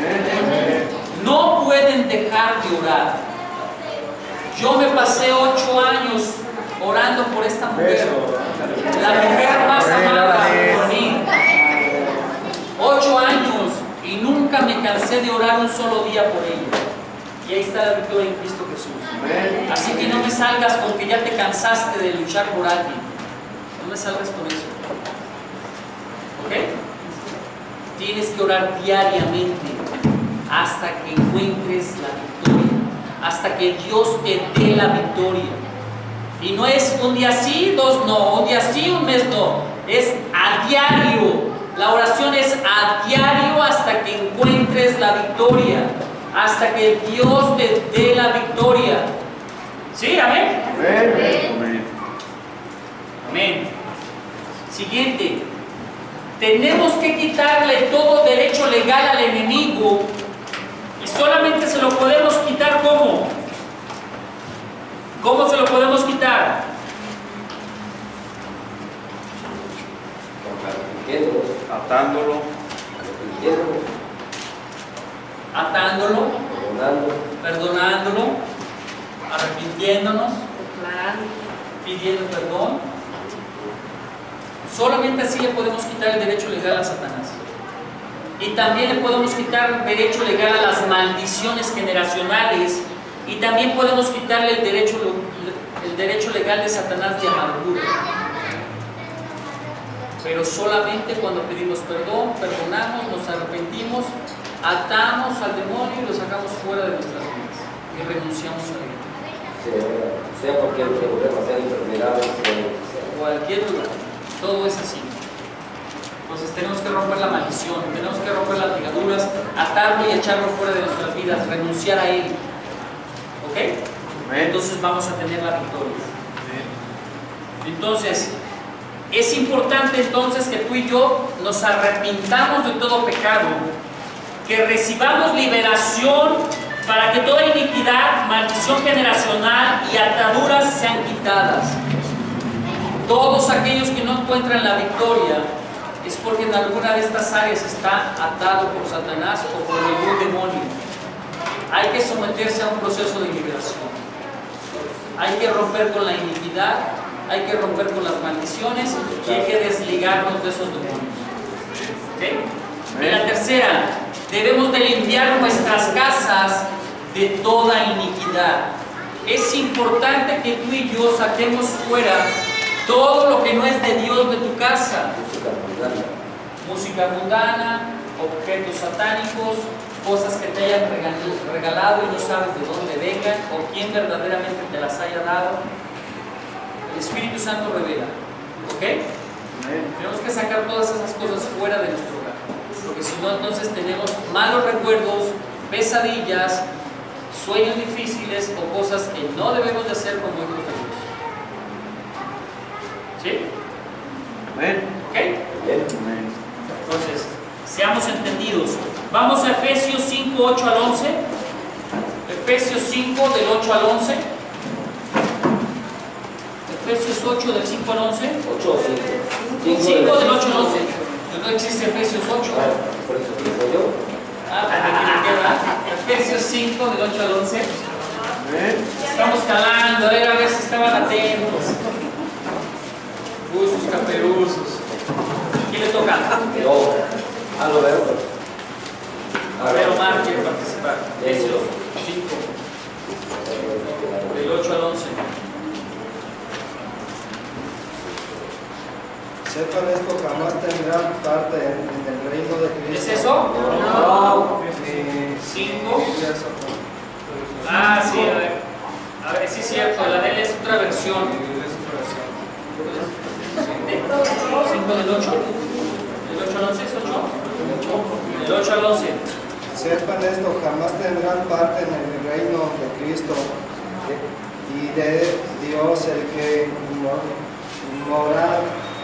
No pueden dejar de orar. Yo me pasé 8 años orando por esta mujer, la mujer más amada por mí. 8 años y nunca me cansé de orar un solo día por ella. Y ahí está la victoria en Cristo Jesús. Así que no me salgas porque ya te cansaste de luchar por alguien. No me salgas con eso. ¿Ok? Tienes que orar diariamente hasta que encuentres la victoria, hasta que Dios te dé la victoria. Y no es un día sí, 2 no, un día sí, un mes no. Es a diario. La oración es a diario hasta que encuentres la victoria, hasta que Dios te dé la victoria. ¿Sí? ¿Amén? Amén. Amén. Siguiente. Tenemos que quitarle todo derecho legal al enemigo, y solamente se lo podemos quitar ¿cómo? ¿Cómo se lo podemos quitar? Atándolo. Atándolo, perdonándolo, arrepintiéndonos, pidiendo perdón. Solamente así le podemos quitar el derecho legal a Satanás. Y también le podemos quitar el derecho legal a las maldiciones generacionales. Y también podemos quitarle el derecho legal de Satanás de amargura. Pero solamente cuando pedimos perdón, perdonamos, nos arrepentimos, atamos al demonio y lo sacamos fuera de nuestras vidas y renunciamos a él. Sea cualquier problema, sea enfermedades, Cualquier lugar, todo es así. Entonces tenemos que romper la maldición, tenemos que romper las ligaduras, atarlo y echarlo fuera de nuestras vidas, renunciar a él. ¿Ok? Entonces vamos a tener la victoria. Entonces, Es importante entonces que tú y yo nos arrepintamos de todo pecado, que recibamos liberación para que toda iniquidad, maldición generacional y ataduras sean quitadas. Todos aquellos que no encuentran la victoria es porque en alguna de estas áreas está atado por Satanás o por algún demonio. Hay que someterse a un proceso de liberación. Hay que romper con la iniquidad, hay que romper con las maldiciones y hay que desligarnos de esos demonios. ¿Okay? Y la tercera, debemos de limpiar nuestras casas de toda iniquidad. Es importante que tú y yo saquemos fuera todo lo que no es de Dios de tu casa. Música mundana, objetos satánicos, cosas que te hayan regalado y no sabes de dónde vengan o quién verdaderamente te las haya dado. El Espíritu Santo revela. ¿Ok? Tenemos que sacar todas esas cosas fuera de nuestro hogar, porque si no, entonces tenemos malos recuerdos, pesadillas, sueños difíciles o cosas que no debemos de hacer como hijos de Dios. ¿Sí? Amén. ¿Ok? Entonces, seamos entendidos. Vamos a Efesios 5, 8 al 11. Efesios 5, del 8 al 11. Efesios 8, del 5 al 11. 8 o 5. 5 del 8 al 11. No existe Efesios 8. Por eso digo yo. Efesios 5, del 8 al 11. Estamos calando, a ver si estaban atentos. Sus caperuzos. ¿Quién le toca? Yo. Lo veo. A ver, Omar quiere participar. Efesios 5, del 8 al 11. Sepan esto, jamás tendrán parte en el reino de Cristo. ¿Es eso? No. 5. Ah, sí, a ver, sí es cierto, la de él es otra versión. 5 del 8. ¿Del 8 al 11 es 8? Del 8 al 11. Sepan esto, jamás tendrán parte en el reino de Cristo y de Dios el que mora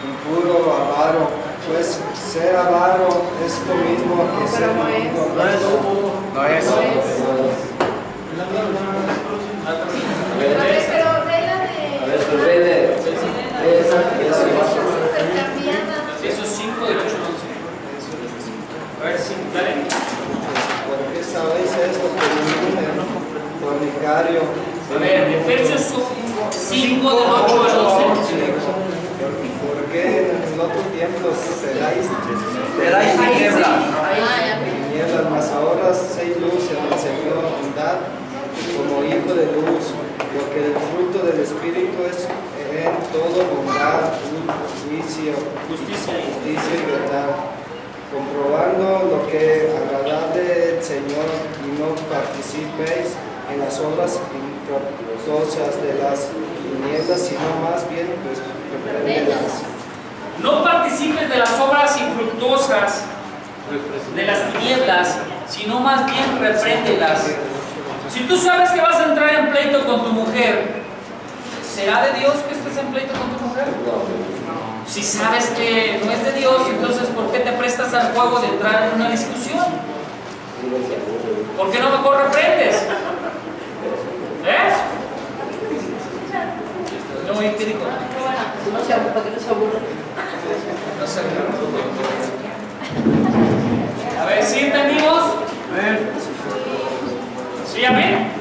impuro, avaro, pues ser avaro es lo mismo que ser impuro. No es. Pero regla de... A ver, pues rey de esa. Efesios 5 del 8 al 11. A ver, sí, dale. ¿Por qué sabéis esto? Que ningún fornicario. A ver, Efesios 5 del 8 al 11. Porque en el otro tiempo Veráis tinieblas. tinieblas, mas ahora seis luz en el Señor, bondad, como hijo de luz, porque el fruto del Espíritu es en todo bondad, justicia y verdad, comprobando lo que agradable el Señor y no participéis en las obras infructuosas de las tinieblas, sino más bien pues, reprenderlas. No participes de las obras infructuosas de las tinieblas, sino más bien repréndelas. Si tú sabes que vas a entrar en pleito con tu mujer, ¿será de Dios que estés en pleito con tu mujer? Si sabes que no es de Dios, entonces ¿por qué te prestas al juego de entrar en una discusión? ¿Por qué no mejor reprendes? ¿Eh? No, ¿y qué dijo? No se aburra, que no se aburra. No sé. A ver, ¿sí entendimos? ¿Sí, amén?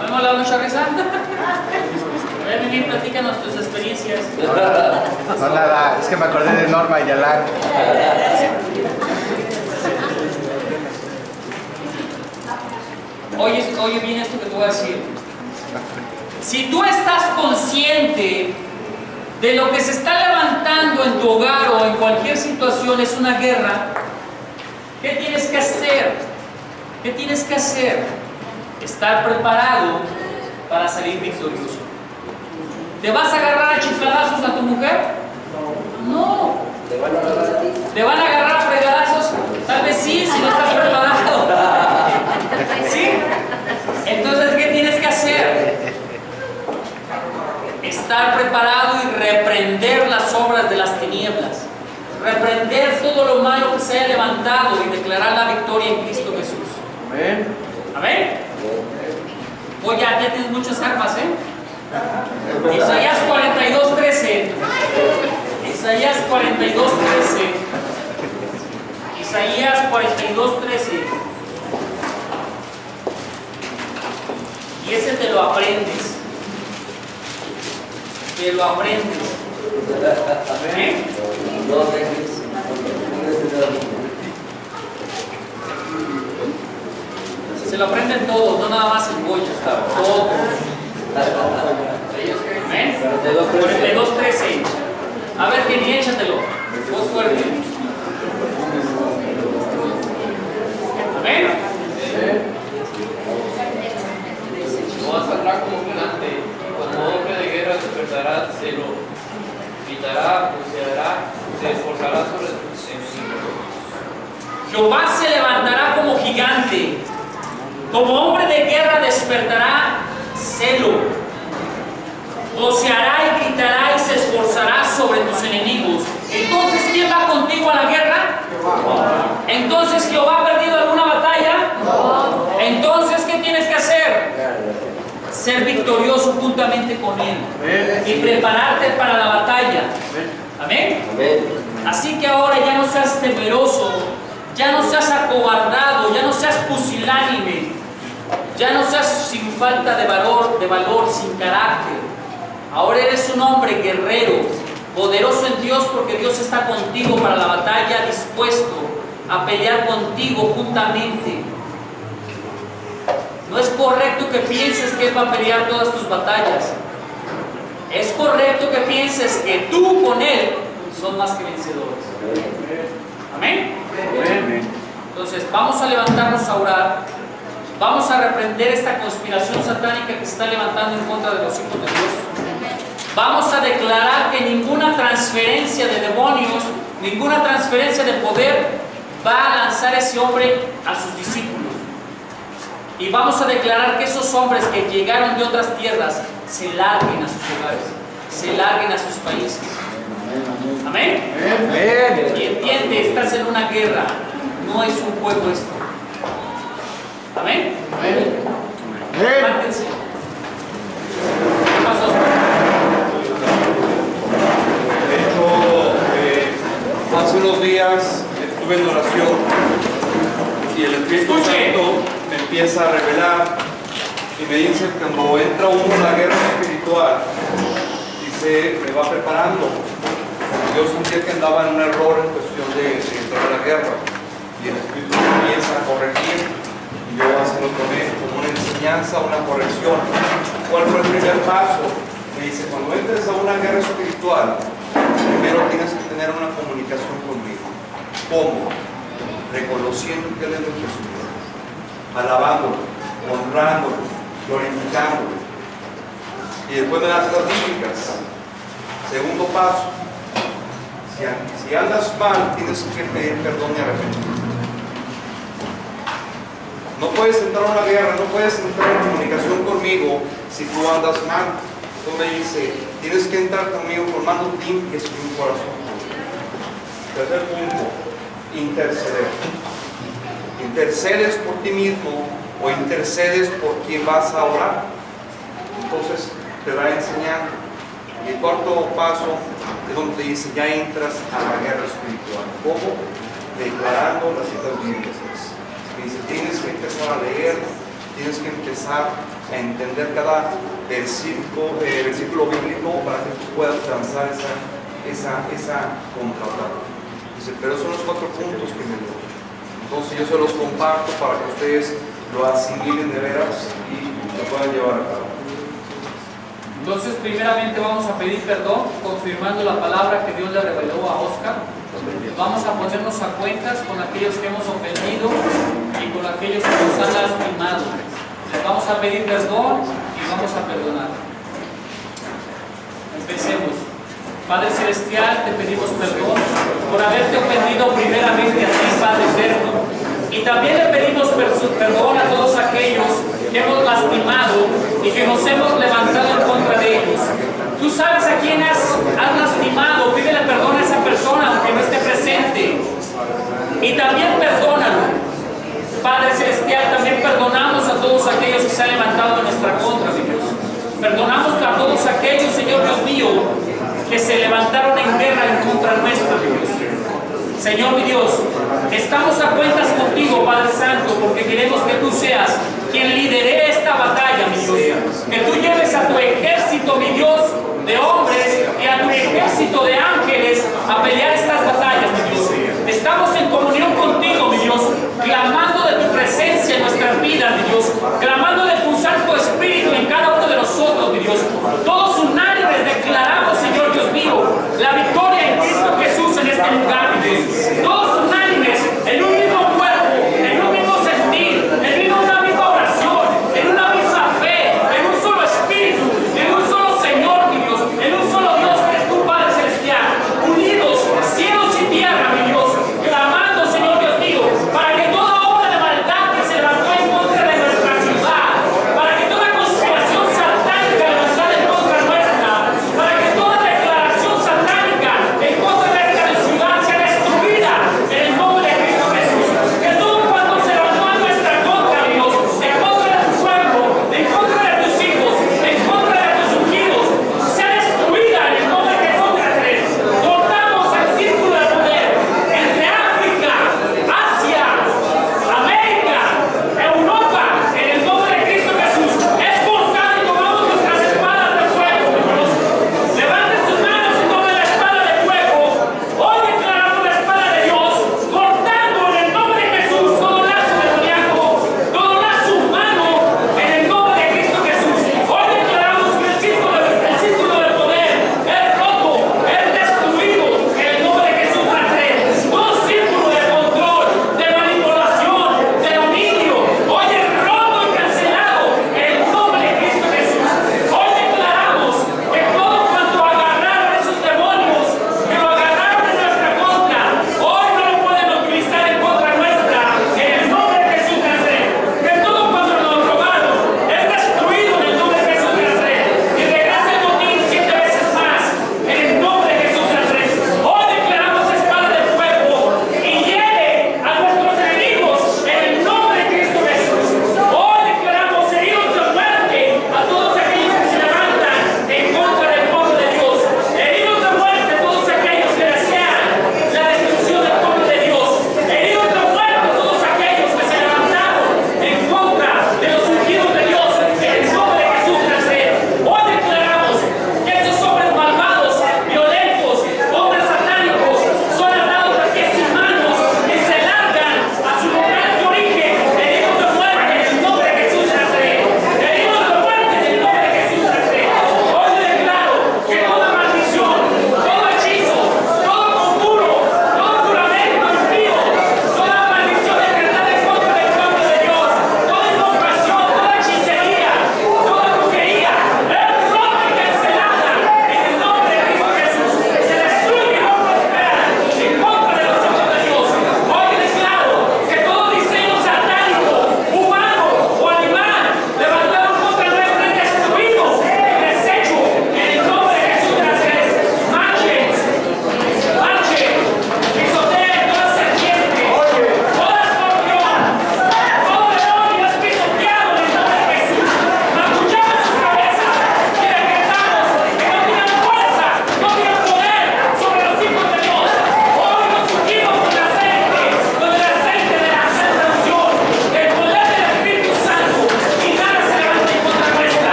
¿No hemos dado mucha risa? A ver, Miguel, platícanos tus experiencias. No, nada, es que me acordé de Norma y Alan. Oye bien esto que te voy a decir. Si tú estás consciente de lo que se está levantando en tu hogar o en cualquier situación, es una guerra, ¿qué tienes que hacer? ¿Qué tienes que hacer? Estar preparado para salir victorioso. ¿Te vas a agarrar a chifladazos a tu mujer? No. ¿Te van a agarrar a fregadazos? Tal vez sí, si no estás preparado. ¿Sí? Entonces, ¿qué tienes que hacer? Estar preparado y representar reprender todo lo malo que se haya levantado y declarar la victoria en Cristo Jesús. Amén. Amén. Oye, ya tienes muchas armas, ¿eh? Isaías 42:13. Isaías 42:13. Isaías 42:13. Y ese te lo aprendes. Te lo aprendes. Amén. Se lo aprenden todos, no nada más el Goya. Todos. Amén. 42:13. A ver, Kenny, échatelo. Voz fuerte. Amén. No saldrá como gigante, como hombre de guerra despertará, se lo quitará, se esforzará sobre sus enemigos. Jehová se levantará como gigante, como hombre de guerra despertará celo. Voceará y gritará y se esforzará sobre tus enemigos. Entonces, ¿quién va contigo a la guerra? Entonces, ¿Jehová ha perdido alguna batalla? Entonces, ¿qué tienes que hacer? Ser victorioso juntamente con Él y prepararte para la batalla. Amén. Así que ahora ya no seas temeroso, ya no seas acobardado, ya no seas pusilánime, ya no seas sin falta de valor, sin carácter. Ahora eres un hombre guerrero, poderoso en Dios, porque Dios está contigo para la batalla, dispuesto a pelear contigo juntamente. No es correcto que pienses que Él va a pelear todas tus batallas. Es correcto que pienses que tú con Él son más que vencedores. Amén. Entonces vamos a levantarnos a orar. Vamos a reprender esta conspiración satánica que se está levantando en contra de los hijos de Dios. Vamos a declarar que ninguna transferencia de demonios, ninguna transferencia de poder va a lanzar a ese hombre a sus discípulos. Y vamos a declarar que esos hombres que llegaron de otras tierras se larguen a sus hogares, se larguen a sus países. Amén. Y entiende, estás en una guerra, no es un juego esto. Amén. Levántense. ¿Qué pasó? Hace unos días estuve en oración y el Espíritu Santo me empieza a revelar y me dice que cuando entra uno en la guerra espiritual, dice, me va preparando. Yo sentía que andaba en un error en cuestión de entrar a la guerra y el Espíritu me empieza a corregir y yo se lo tomé como una enseñanza, una corrección. ¿Cuál fue el primer paso? Me dice, cuando entres a una guerra espiritual, primero tienes que tener una comunicación conmigo. ¿Cómo? Reconociendo que Él es nuestro Señor, alabándolo, honrándolo, glorificándolo. Y después me das las bíblicas. Segundo paso, si andas mal, tienes que pedir perdón y arrepentimiento. No puedes entrar a una guerra, no puedes entrar en comunicación conmigo si tú andas mal. Entonces me dice, tienes que entrar conmigo formando limpias y un corazón. Tercer punto, interceder. Intercedes por ti mismo o intercedes por quien vas a orar. Entonces te va enseñando. Y el cuarto paso es donde te dice, ya entras a la guerra espiritual. ¿Cómo? Declarando las citas bíblicas. Dice, tienes que empezar a leer, tienes que empezar a entender cada versículo bíblico para que tú puedas lanzar esa contraataque. Dice, pero son los 4 puntos que me dio. Entonces yo se los comparto para que ustedes lo asimilen de veras y lo puedan llevar a cabo. Entonces, primeramente vamos a pedir perdón, confirmando la palabra que Dios le reveló a Oscar. Vamos a ponernos a cuentas con aquellos que hemos ofendido y con aquellos que nos han lastimado. Vamos a pedir perdón y vamos a perdonar. Empecemos. Padre Celestial, te pedimos perdón por haberte ofendido primeramente a ti, Padre Eterno. Y también le pedimos perdón a todos aquellos que hemos lastimado y que nos hemos levantado en contra de ellos. Tú sabes a quién has lastimado, pídele perdón a esa persona, aunque no esté presente. y también perdónalo. Padre Celestial, también perdonamos a todos aquellos que se han levantado en nuestra contra, mi Dios. Perdonamos a todos aquellos, Señor Dios mío, que se levantaron en guerra en contra nuestra, mi Dios. Señor mi Dios, estamos a cuentas contigo, Padre Santo, porque queremos que tú seas quien lidere esta batalla, mi Dios. Que tú lleves a tu ejército, mi Dios, de hombres y a tu ejército de ángeles a pelear estas batallas, mi Dios. Estamos en comunión contigo, mi Dios, clamando de tu presencia en nuestras vidas, mi Dios, clamando de tu Santo Espíritu en cada uno de nosotros, mi Dios. Todos unánimes declaramos, Señor Dios mío, la victoria en Cristo Jesús en este lugar, mi Dios. Todos unánimes en un mismo cuerpo, en un mismo sentir, en una misma oración, en una misma fe, en un solo espíritu, en un solo Señor, mi Dios, en un solo Dios que es tu Padre Celestial, unidos cielos y tierra, mi Dios, clamando, Señor Dios mío, para que toda obra de maldad que se levantó en contra de nuestra ciudad, para que toda conspiración satánica levantada en contra nuestra,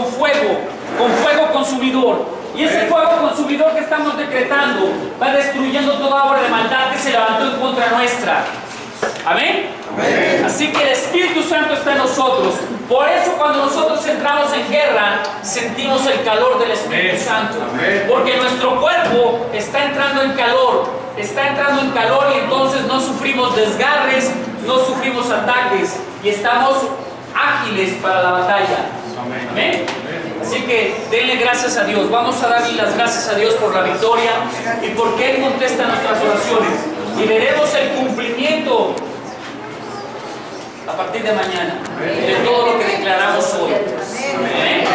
con fuego consumidor. Y ese fuego consumidor que estamos decretando va destruyendo toda obra de maldad que se levantó en contra nuestra. ¿Amén? Amén. Así que el Espíritu Santo está en nosotros. Por eso cuando nosotros entramos en guerra, sentimos el calor del Espíritu Santo. Porque nuestro cuerpo está entrando en calor. Y entonces no sufrimos desgarres, no sufrimos ataques y estamos ágiles para la batalla. Amén. Así que denle gracias a Dios. Vamos a darle las gracias a Dios por la victoria y porque Él contesta nuestras oraciones. Y veremos el cumplimiento a partir de mañana de todo lo que declaramos hoy. Amén.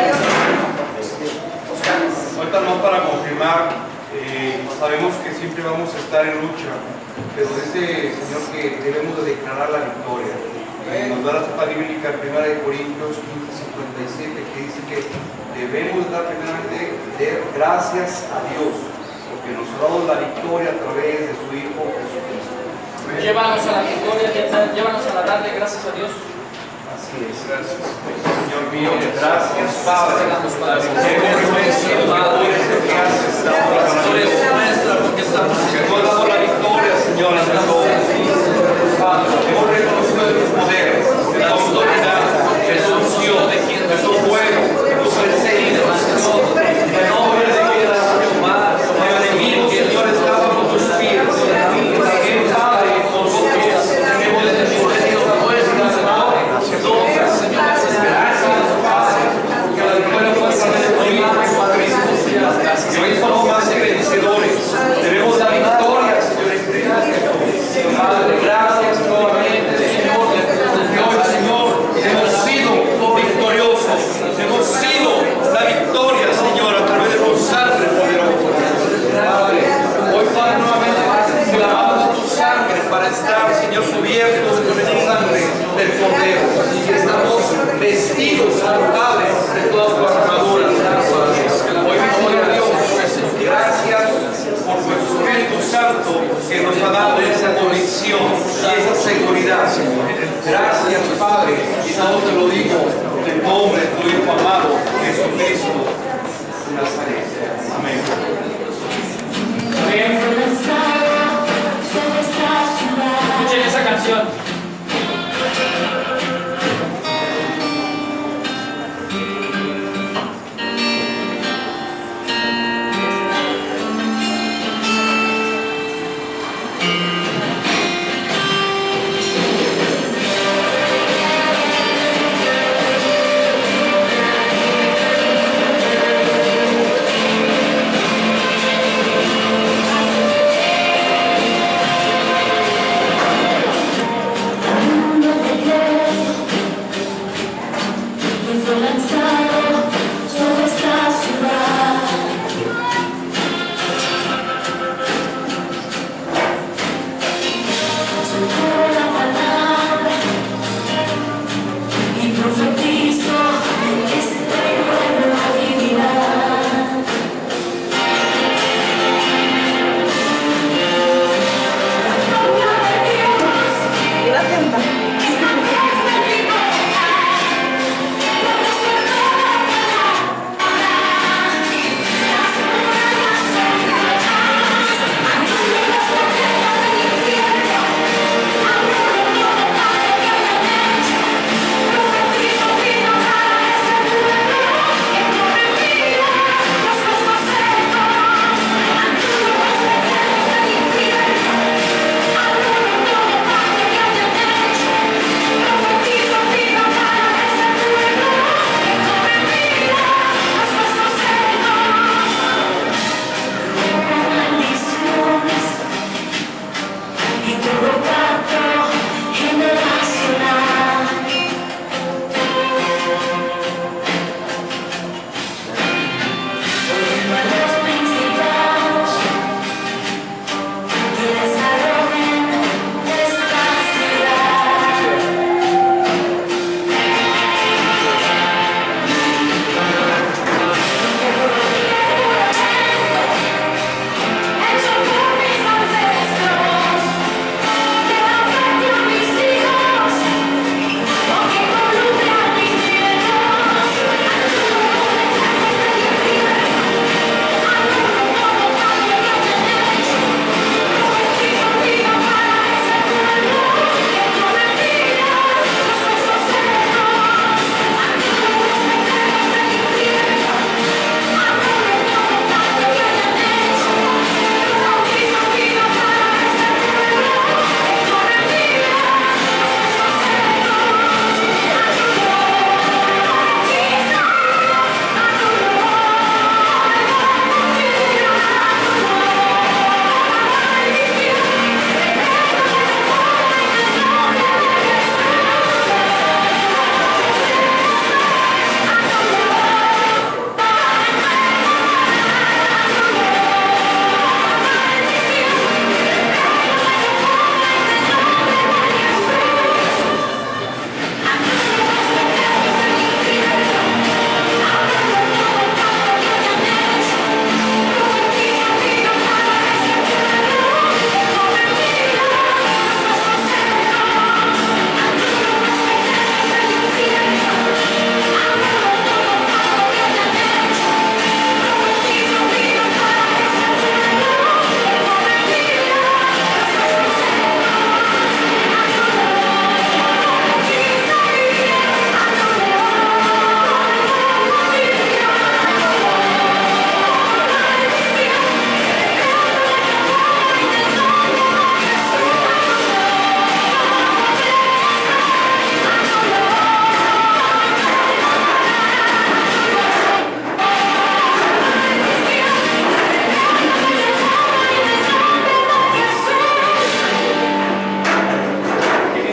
Ahorita no para confirmar, sabemos que siempre vamos a estar en lucha, pero dice el Señor que debemos de declarar la victoria. Nos da la cita bíblica en 1 Corintios 15:57 que dice que debemos dar primeramente gracias a Dios, porque nos ha dado la victoria a través de su Hijo Jesucristo. Llévanos a la victoria, llévanos a darle gracias a Dios. Así es, gracias. Señor mío, gracias, Padre. La victoria es nuestra, Padre, que haces ahora. La victoria es nuestra, porque estamos que tú has dado la victoria, Señor, a nosotros. Padre, hemos reconocido tus poderes, la autoridad, tu unción, tu fuego, tu presencia, Señor. En nombre de Dios, el enemigo, Señor, estaba con tus pies. También, Padre, con tus pies, tenemos el enemigo a nuestra, Señor. Gracias, Padre, porque la victoria fue a través de tu Hijo Jesucristo. Y hoy somos más que vencedores. Tenemos la victoria, Señor, en Cristo. Padre, gracias nuevamente, Señor, porque hoy, Señor, hemos sido victoriosos. Hemos sido la victoria, Señor, a través de tu sangre poderosa. Padre, hoy, Padre, nuevamente clamamos tu sangre para estar, Señor, cubiertos con esa sangre del Cordero. Y estamos vestidos, Padre, de toda tu armadura. Hoy, gloria a Dios, gracias por tu Espíritu Santo que nos ha dado esa convicción y esa seguridad, Señor. Gracias, Padre, y todo te lo digo en el nombre de tu Hijo amado, Jesucristo de Nazaret. Amén. Escuchen esa canción.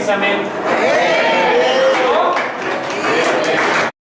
precisamente